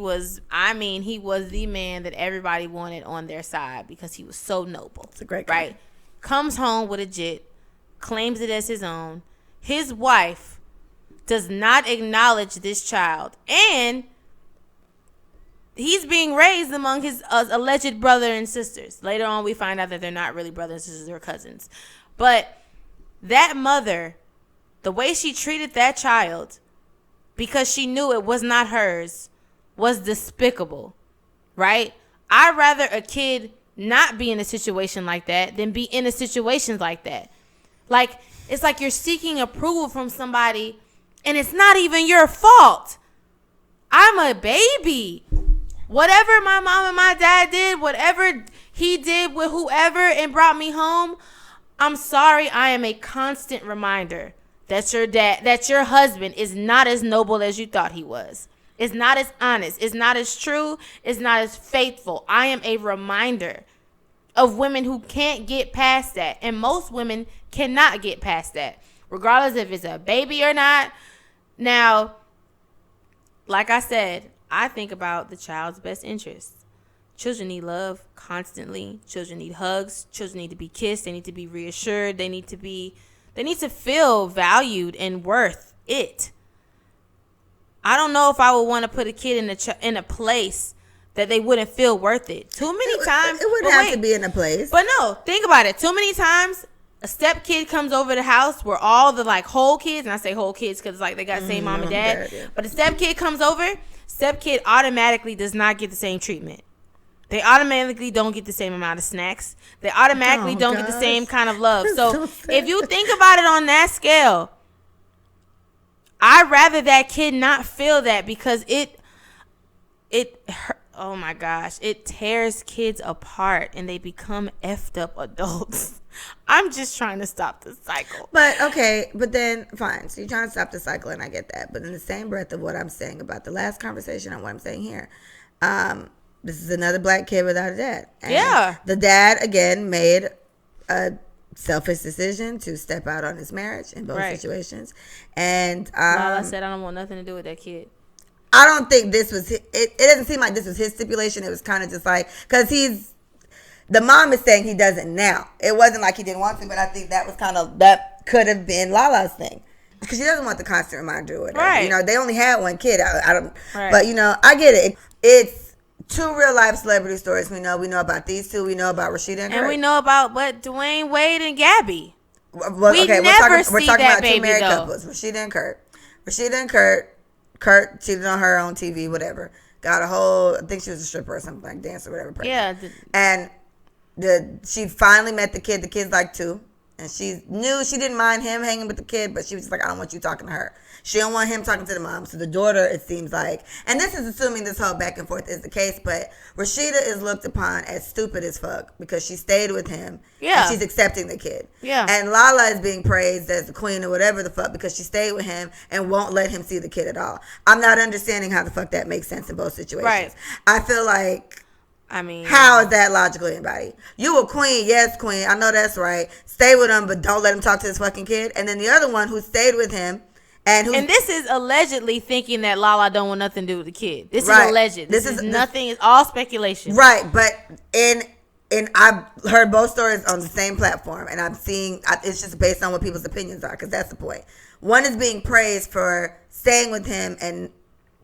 man that everybody wanted on their side because he was so noble. It's a great guy. Right? Comes home with a jit, claims it as his own. His wife does not acknowledge this child, and he's being raised among his alleged brother and sisters. Later on, we find out that they're not really brothers and sisters, they're cousins. But that mother, the way she treated that child, because she knew it was not hers, was despicable, right? I'd rather a kid not be in a situation like that than be in a situation like that. Like, it's like you're seeking approval from somebody and it's not even your fault. I'm a baby. Whatever my mom and my dad did, whatever he did with whoever and brought me home, I'm sorry. I am a constant reminder that your husband is not as noble as you thought he was. It's not as honest. It's not as true. It's not as faithful. I am a reminder of women who can't get past that. And most women cannot get past that, regardless if it's a baby or not. Now, like I said, I think about the child's best interest. Children need love constantly. Children need hugs. Children need to be kissed. They need to be reassured. They need to feel valued and worth it. I don't know if I would want to put a kid in a place that they wouldn't feel worth it. Too many times. It wouldn't have to be in a place. But no, think about it. Too many times a step kid comes over the house where all the like whole kids, and I say whole kids because like they got the same mom and dad. Yeah. But a step kid comes over, step kid automatically does not get the same treatment. They automatically don't get the same amount of snacks. They automatically don't get the same kind of love. So if you think about it on that scale, I'd rather that kid not feel that, because it oh my gosh, it tears kids apart and they become effed up adults. I'm just trying to stop the cycle. But okay, but then fine. So you're trying to stop the cycle, and I get that. But in the same breath of what I'm saying about the last conversation and what I'm saying here, this is another black kid without a dad. And yeah. The dad again made a selfish decision to step out on his marriage in both situations. And Lala said, I don't want nothing to do with that kid. I don't think this was it doesn't seem like this was his stipulation. It was kind of just like, because the mom is saying he doesn't now. It wasn't like he didn't want to, but I think that could have been Lala's thing, because she doesn't want the constant reminder or whatever. Right. You know, they only had one kid. I don't right. But you know, I get it. It's two real life celebrity stories. We know about these two. We know about Rashida and Kurt. And we know about Dwayne Wade and Gabby. Well, we're talking about two married couples, Rashida and Kurt. Kurt cheated on her on TV, whatever. Got I think she was a stripper or something, like dance or whatever. Pregnant. Yeah. And she finally met the kid. The kid's like 2. And she knew she didn't mind him hanging with the kid, but she was just like, I don't want you talking to her. She don't want him talking to the mom. So the daughter, it seems like, and this is assuming this whole back and forth is the case, but Rashida is looked upon as stupid as fuck because she stayed with him. Yeah. And she's accepting the kid. Yeah. And Lala is being praised as the queen or whatever the fuck because she stayed with him and won't let him see the kid at all. I'm not understanding how the fuck that makes sense in both situations. Right. I feel like, how is that logical to anybody? You a queen, yes, queen. I know that's right. Stay with him, but don't let him talk to this fucking kid. And then the other one who stayed with him, and this is allegedly thinking that Lala don't want nothing to do with the kid. This is alleged. This is nothing. It's all speculation. Right, but I've heard both stories on the same platform, and I'm seeing it's just based on what people's opinions are, because that's the point. One is being praised for staying with him and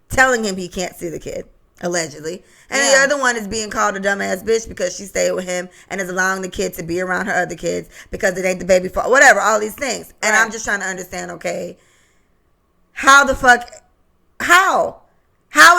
telling him he can't see the kid. Allegedly. And the other one is being called a dumbass bitch because she stayed with him and is allowing the kid to be around her other kids because it ain't the baby fault. Whatever, all these things. And I'm just trying to understand, okay, how the fuck, how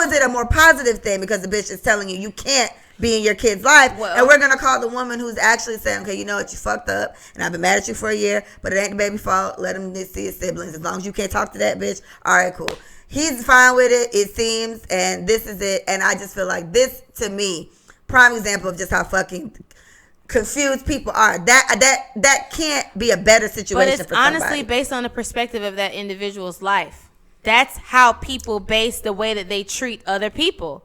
is it a more positive thing because the bitch is telling you can't be in your kid's life, and we're going to call the woman who's actually saying, okay, you know what, you fucked up, and I've been mad at you for a year, but it ain't the baby fault, let him see his siblings. As long as you can't talk to that bitch, all right, cool. He's fine with it seems, and this is it. And I just feel like this, to me, prime example of just how fucking confused people are. That can't be a better situation for somebody. But it's honestly based on the perspective of that individual's life. That's how people base the way that they treat other people,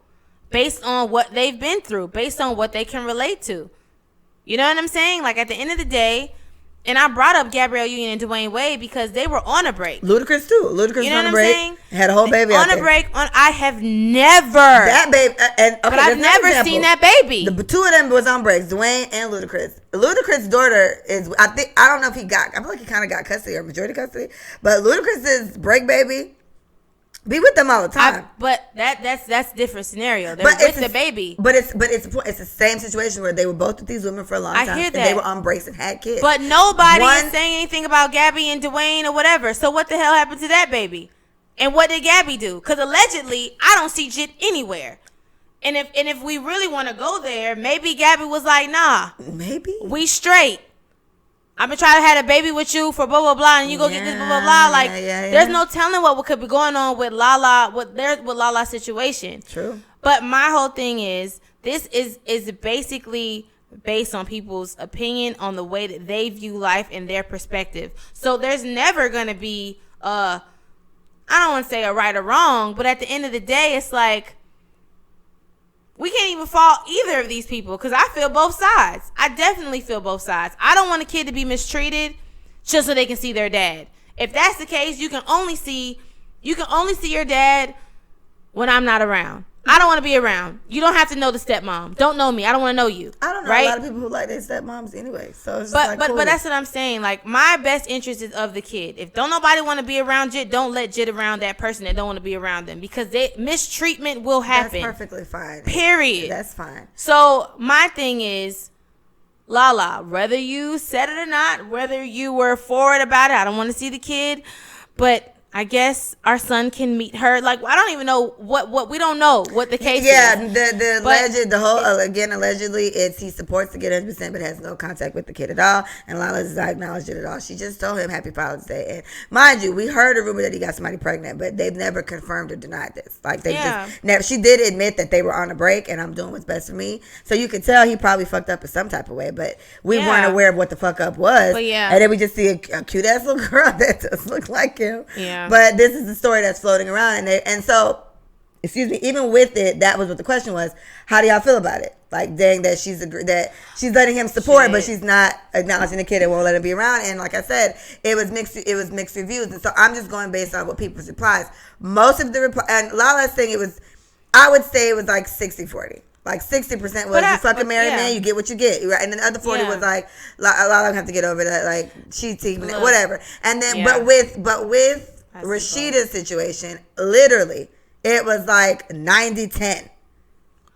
based on what they've been through, based on what they can relate to. You know what I'm saying? Like, at the end of the day, and I brought up Gabrielle Union and Dwayne Wade because they were on a break. Ludacris too. Ludacris you know on a break. Saying? Had a whole baby on out a break. I have never that baby. But I've never seen that baby. The two of them was on breaks. Dwayne and Ludacris. Ludacris' daughter is. I don't know if he got. I feel like he kind of got custody or majority custody. But Ludacris's break baby be with them all the time. But that's different scenario. They're with the baby. But it's the same situation where they were both with these women for a long time. I hear that. And they were on breaks and had kids. But nobody is saying anything about Gabby and Dwayne or whatever. So what the hell happened to that baby? And what did Gabby do? Because allegedly, I don't see shit anywhere. And if we really want to go there, maybe Gabby was like, nah. Maybe. We straight. I've been trying to have a baby with you for blah, blah, blah, and you go get this blah, blah, blah. Like, there's no telling what could be going on with Lala, with Lala's situation. True. But my whole thing is, this is basically based on people's opinion on the way that they view life and their perspective. So there's never going to be I don't want to say a right or wrong, but at the end of the day, it's like we can't even fault either of these people, because I feel both sides. I definitely feel both sides. I don't want a kid to be mistreated just so they can see their dad. If that's the case, you can only see your dad when I'm not around. I don't want to be around. You don't have to know the stepmom. Don't know me. I don't want to know you. I don't know right? a lot of people who like their stepmoms anyway. So it's but that's what I'm saying. Like, my best interest is of the kid. If don't nobody want to be around Jit, don't let Jit around that person that don't want to be around them, because mistreatment will happen. That's perfectly fine. Period. That's fine. So my thing is, Lala, whether you said it or not, whether you were forward about it, I don't want to see the kid, but I guess our son can meet her. Like, I don't even know what we don't know what the case is. Yeah, allegedly, it's he supports the kid 100%, but has no contact with the kid at all. And Lala does not acknowledge it at all. She just told him Happy Father's Day. And mind you, we heard a rumor that he got somebody pregnant, but they've never confirmed or denied this. Like, they just never. She did admit that they were on a break, and I'm doing what's best for me. So you could tell he probably fucked up in some type of way, but we weren't aware of what the fuck up was. But and then we just see a cute ass little girl that does look like him. Yeah. But this is the story that's floating around, and so, excuse me, even with it, that was what the question was. How do y'all feel about it? Like, dang, that she's letting him support, but she's not acknowledging the kid and won't let him be around. And like I said, it was mixed reviews, and so I'm just going based on what people's replies. Most of the reply, and Lala's saying I would say it was like 60-40. Like 60% was you fucking married man, you get what you get, right? And then the other 40 was like, a lot of them have to get over that, like cheating, whatever. And then, but with Rashida's situation, literally, it was like 90-10.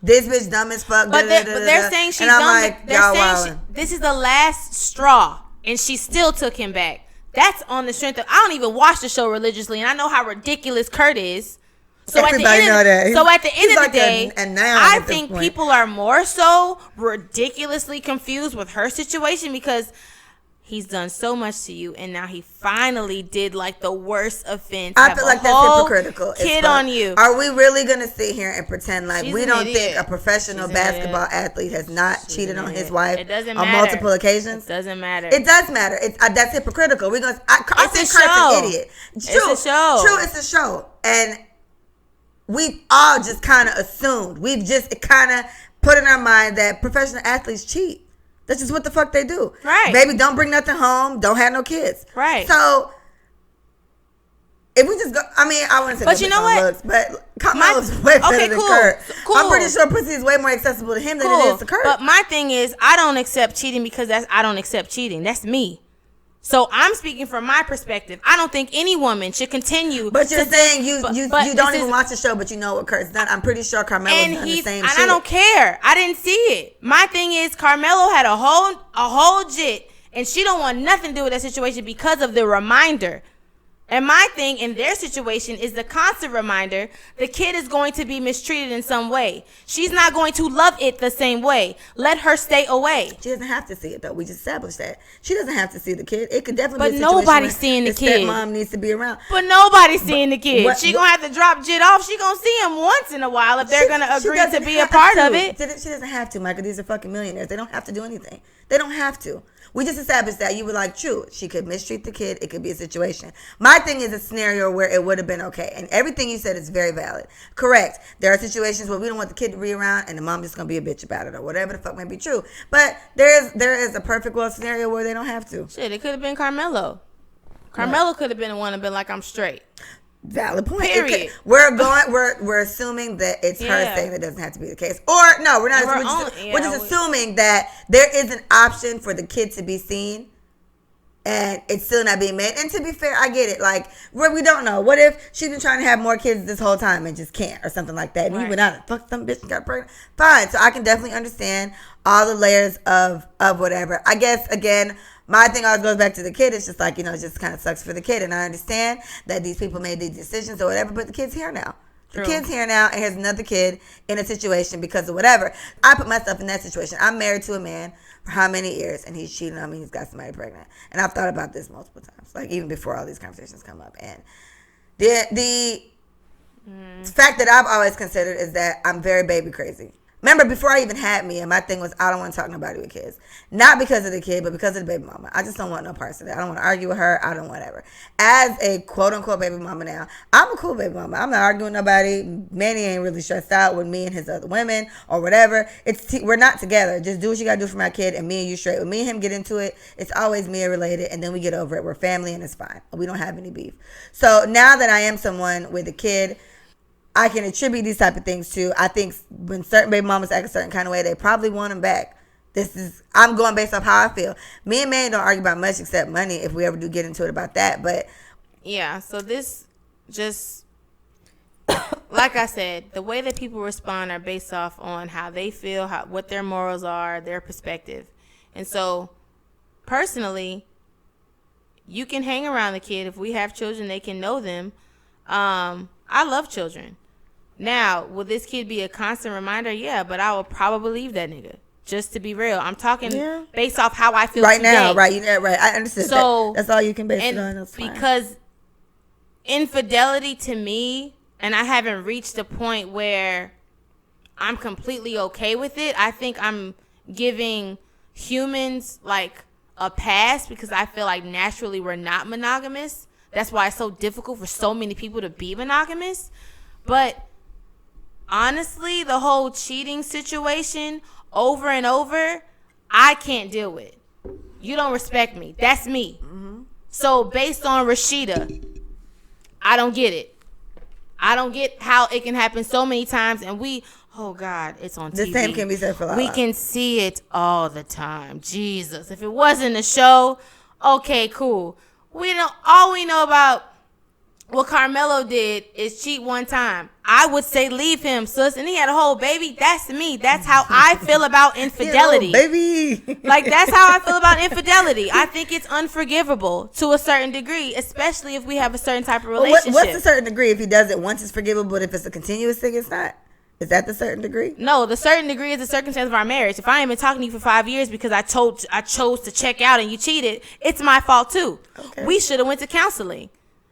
This bitch dumb as fuck. But they're saying she's dumb. Like, they're saying this is the last straw, and she still took him back. That's on the strength of, I don't even watch the show religiously, and I know how ridiculous Kurt is. So at the end of the day, I think people are more so ridiculously confused with her situation, because he's done so much to you, and now he finally did like the worst offense. I feel like that's hypocritical. Kid on you. Are we really gonna sit here and pretend like we don't think a professional basketball athlete has not cheated on his wife on multiple occasions? It doesn't matter. It does matter. That's hypocritical. We're gonna. I think Kurt's an idiot. It's a show. True, it's a show, and we've all just kind of assumed. We've just kind of put in our mind that professional athletes cheat. That's just what the fuck they do. Right. Baby, don't bring nothing home. Don't have no kids. Right. So, if we just go, I mean, I wouldn't say but you know what? Looks, but Carmelo's way better than Kurt. Cool. I'm pretty sure pussy is way more accessible to him than it is to Kurt. But my thing is, I don't accept cheating because I don't accept cheating. That's me. So I'm speaking from my perspective. I don't think any woman should continue. But you're saying you don't even watch the show, but you know what Kurt's done. I'm pretty sure Carmelo's done the same shit. And I don't care. I didn't see it. My thing is, Carmelo had a whole jit, and she don't want nothing to do with that situation because of the reminder. And my thing in their situation is the constant reminder the kid is going to be mistreated in some way. She's not going to love it the same way. Let her stay away. She doesn't have to see it, though. We just established that. She doesn't have to see the kid. It could definitely be a situation nobody's seeing the kid. Stepmom needs to be around. But nobody's seeing the kid. She going to have to drop Jit off. She going to see him once in a while if they're going to agree to be a part of it. She doesn't have to, Michael. These are fucking millionaires. They don't have to do anything. They don't have to. We just established that. You were like, true, she could mistreat the kid. It could be a situation. My thing is a scenario where it would have been okay. And everything you said is very valid. Correct. There are situations where we don't want the kid to be around and the mom just going to be a bitch about it or whatever the fuck may be true. But there is a perfect world scenario where they don't have to. Shit, it could have been Carmelo. Carmelo could have been the one and been like, I'm straight. Valid point. Period. We're assuming that it's her thing that doesn't have to be the case. Or no, we're not. We're just assuming that there is an option for the kid to be seen, and it's still not being made. And to be fair, I get it. Like, we don't know. What if she's been trying to have more kids this whole time and just can't, or something like that? And you went out and fucked some bitch and got pregnant. Fine. So I can definitely understand all the layers of whatever. I guess again. My thing always goes back to the kid. It's just like, it just kind of sucks for the kid. And I understand that these people made these decisions or whatever, but the kid's here now. The kid's here now, and here's another kid in a situation because of whatever. I put myself in that situation. I'm married to a man for how many years, and he's cheating on me. He's got somebody pregnant. And I've thought about this multiple times, like even before all these conversations come up. And the fact that I've always considered is that I'm very baby crazy. Remember, before I even had Mia, my thing was I don't want to talk to nobody with kids. Not because of the kid, but because of the baby mama. I just don't want no parts of that. I don't want to argue with her. I don't whatever. As a quote-unquote baby mama now, I'm a cool baby mama. I'm not arguing with nobody. Manny ain't really stressed out with me and his other women or whatever. We're not together. Just do what you got to do for my kid, and me and you straight. When me and him get into it, it's always Mia related, and then we get over it. We're family, and it's fine. We don't have any beef. So now that I am someone with a kid, I can attribute these type of things to, I think when certain baby mamas act a certain kind of way, they probably want them back. I'm going based off how I feel. Me and Manny don't argue about much except money if we ever do get into it about that. But yeah, so this just, like I said, the way that people respond are based off on how they feel, what their morals are, their perspective. And so personally, you can hang around the kid. If we have children, they can know them. I love children. Now, will this kid be a constant reminder? Yeah, but I will probably leave that nigga. Just to be real, I'm talking based off how I feel right today. Now. Right, right. I understand. So that's all you can base it on. That's fine. Because infidelity to me, and I haven't reached a point where I'm completely okay with it. I think I'm giving humans like a pass because I feel like naturally we're not monogamous. That's why it's so difficult for so many people to be monogamous. But honestly, the whole cheating situation over and over, I can't deal with. You don't respect me. That's me. Mm-hmm. So based on Rashida, I don't get it. I don't get how it can happen so many times. And oh God, it's on TV. The same can be said for Lala. We can see it all the time. Jesus. If it wasn't a show, okay, cool. All we know about what Carmelo did is cheat one time. I would say leave him, sis. And he had a whole baby. That's me. That's how I feel about infidelity. Baby. Like, that's how I feel about infidelity. I think it's unforgivable to a certain degree, especially if we have a certain type of relationship. What's a certain degree? If he does it once, it's forgivable. But if it's a continuous thing, it's not. Is that the certain degree? No, the certain degree is the circumstance of our marriage. If I ain't been talking to you for 5 years because I chose to check out and you cheated, it's my fault too. Okay. We should have went to counseling.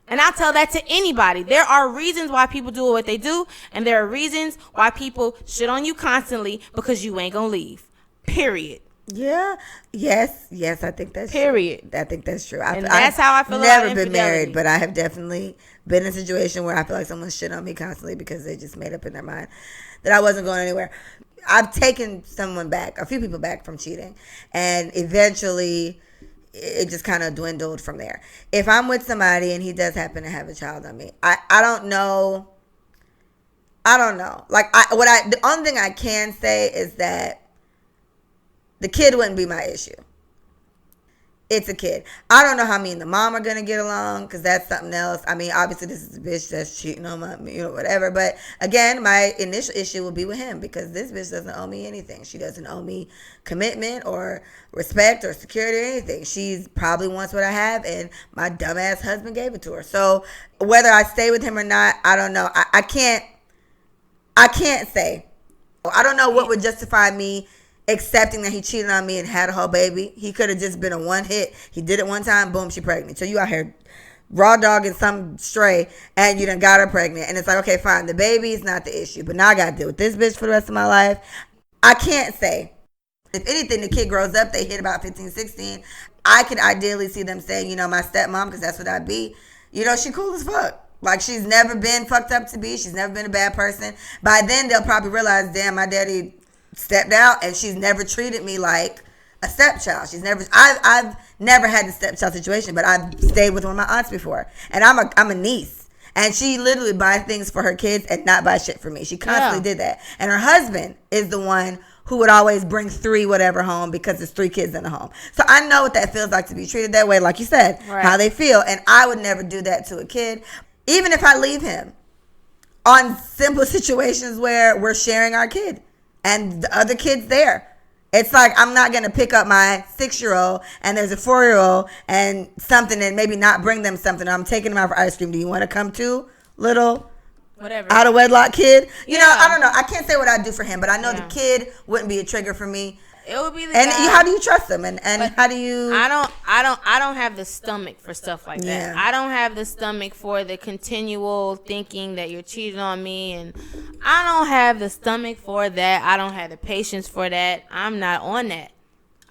And I tell that to anybody. There are reasons why people do what they do, and there are reasons why people shit on you constantly because you ain't gonna leave. Period. Yeah. Yes. I think that's period. True. I think that's true. And that's how I feel about infidelity. Never been married, but I have definitely been in a situation where I feel like someone's shit on me constantly because they just made up in their mind that I wasn't going anywhere. I've taken a few people back from cheating, and eventually it just kind of dwindled from there. If I'm with somebody and he does happen to have a child on me, I don't know. Like, the only thing I can say is that the kid wouldn't be my issue. It's a kid. I don't know how me and the mom are going to get along because that's something else. I mean, obviously, this is a bitch that's cheating on my, whatever. But again, my initial issue will be with him because this bitch doesn't owe me anything. She doesn't owe me commitment or respect or security or anything. She probably wants what I have, and my dumbass husband gave it to her. So whether I stay with him or not, I don't know. I can't say. I don't know what would justify me accepting that he cheated on me and had a whole baby. He could have just been a one hit. He did it one time, boom, she pregnant. So you out here raw dogging some stray and you done got her pregnant. And it's like, okay, fine, the baby is not the issue, but now I got to deal with this bitch for the rest of my life. I can't say. If anything, the kid grows up, they hit about 15, 16. I could ideally see them saying, my stepmom, because that's what I'd be, she cool as fuck. Like, she's never been fucked up to be. She's never been a bad person. By then, they'll probably realize, damn, my daddy stepped out and she's never treated me like a stepchild. I've never had the stepchild situation, but I've stayed with one of my aunts before, and I'm a niece, and she literally buys things for her kids and not buy shit for me. She constantly did that, and her husband is the one who would always bring 3 whatever home because there's 3 kids in the home. So I know what that feels like to be treated that way, like you said, right. How they feel, and I would never do that to a kid, even if I leave him, on simple situations where we're sharing our kid and the other kid's there. It's like, I'm not going to pick up my 6-year-old and there's a 4-year-old and something and maybe not bring them something. I'm taking them out for ice cream. Do you want to come too, little whatever out of wedlock kid. You know, I don't know. I can't say what I'd do for him, but I know the kid wouldn't be a trigger for me. It would be the and guy. How do you trust them? And how do you? I don't have the stomach for stuff like that. I don't have the stomach for the continual thinking that you're cheating on me, and I don't have the stomach for that. I don't have the patience for that. I'm not on that.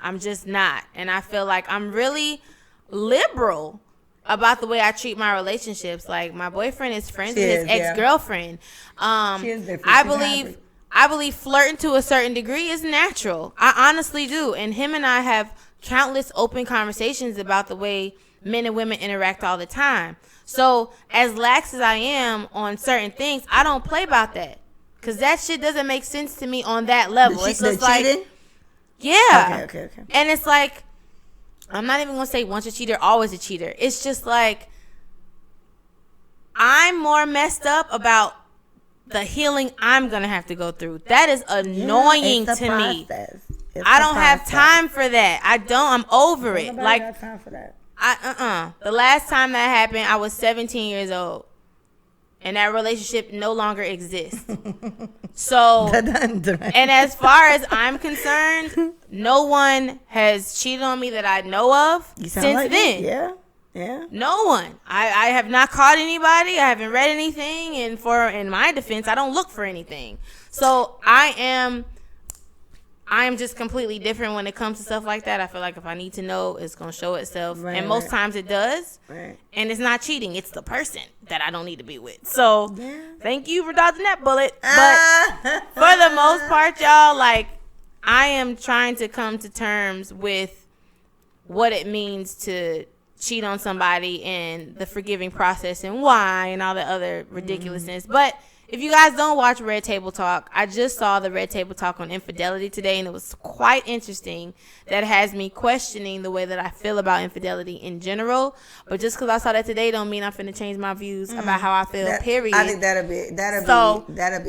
I'm just not. And I feel like I'm really liberal about the way I treat my relationships. Like, my boyfriend is friends with his ex-girlfriend. She is different. I believe flirting to a certain degree is natural. I honestly do. And him and I have countless open conversations about the way men and women interact all the time. So as lax as I am on certain things, I don't play about that. Because that shit doesn't make sense to me on that level. It's just like, cheating? Yeah. Okay. And it's like, I'm not even going to say once a cheater, always a cheater. It's just like, I'm more messed up about the healing I'm going to have to go through. That is annoying to me. I don't have time for that. I'm over it. Like, got time for that. The last time that happened, I was 17 years old. And that relationship no longer exists. So, and as far as I'm concerned, no one has cheated on me that I know of since then. Yeah. No one. I have not caught anybody. I haven't read anything. And in my defense, I don't look for anything. So I am just completely different when it comes to stuff like that. I feel like if I need to know, it's going to show itself. And most times it does. Right. And it's not cheating. It's the person that I don't need to be with. So thank you for dodging that bullet. But for the most part, y'all, like, I am trying to come to terms with what it means to cheat on somebody and the forgiving process and why and all the other ridiculousness. But if you guys don't watch Red Table Talk, I just saw the Red Table Talk on infidelity today, and it was quite interesting. That has me questioning the way that I feel about infidelity in general. But just because I saw that today don't mean I'm finna change my views about how I feel, period. I think that'll be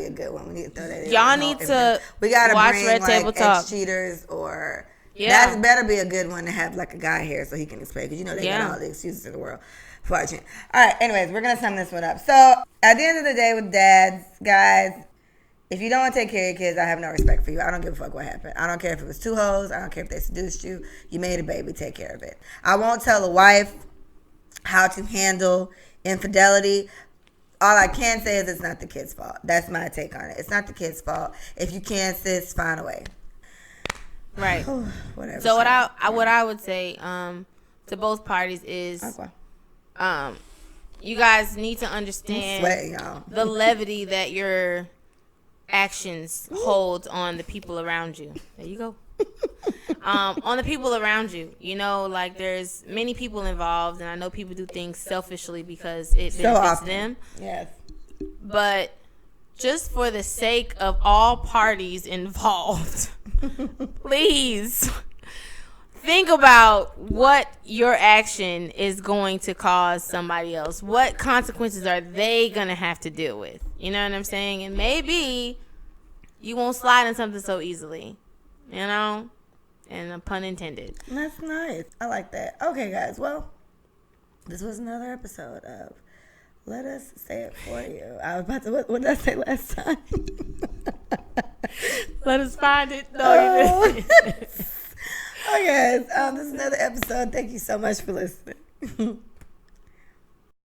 a good one. We need to throw that in. Y'all need to watch Red Table Talk. Cheaters or... that better be a good one to have, like, a guy here so he can explain, because you know they got all the excuses in the world for our cheating. All right, anyways, we're gonna sum this one up. So at the end of the day, with dads, guys, if you don't want to take care of your kids, I have no respect for you. I don't give a fuck what happened. I don't care if it was two hoes. I don't care if they seduced you. You made a baby. Take care of it. I won't tell a wife how to handle infidelity. All I can say is it's not the kid's fault. That's my take on it. It's not the kid's fault. If you can't, sis, find a way. Right. Whatever. So what I would say to both parties is you guys need to understand the levity that your actions hold on the people around you. There you go. On the people around you. You know, like, there's many people involved, and I know people do things selfishly because it benefits them. Yes. But just for the sake of all parties involved, please think about what your action is going to cause somebody else. What consequences are they going to have to deal with? You know what I'm saying? And maybe you won't slide in something so easily, you know? And a pun intended. That's nice. I like that. Okay, guys. Well, this was another episode of Let Us Say It For You. I was about to, what did I say last time? Let us find it. No, you didn't. Okay, guys. This is another episode. Thank you so much for listening.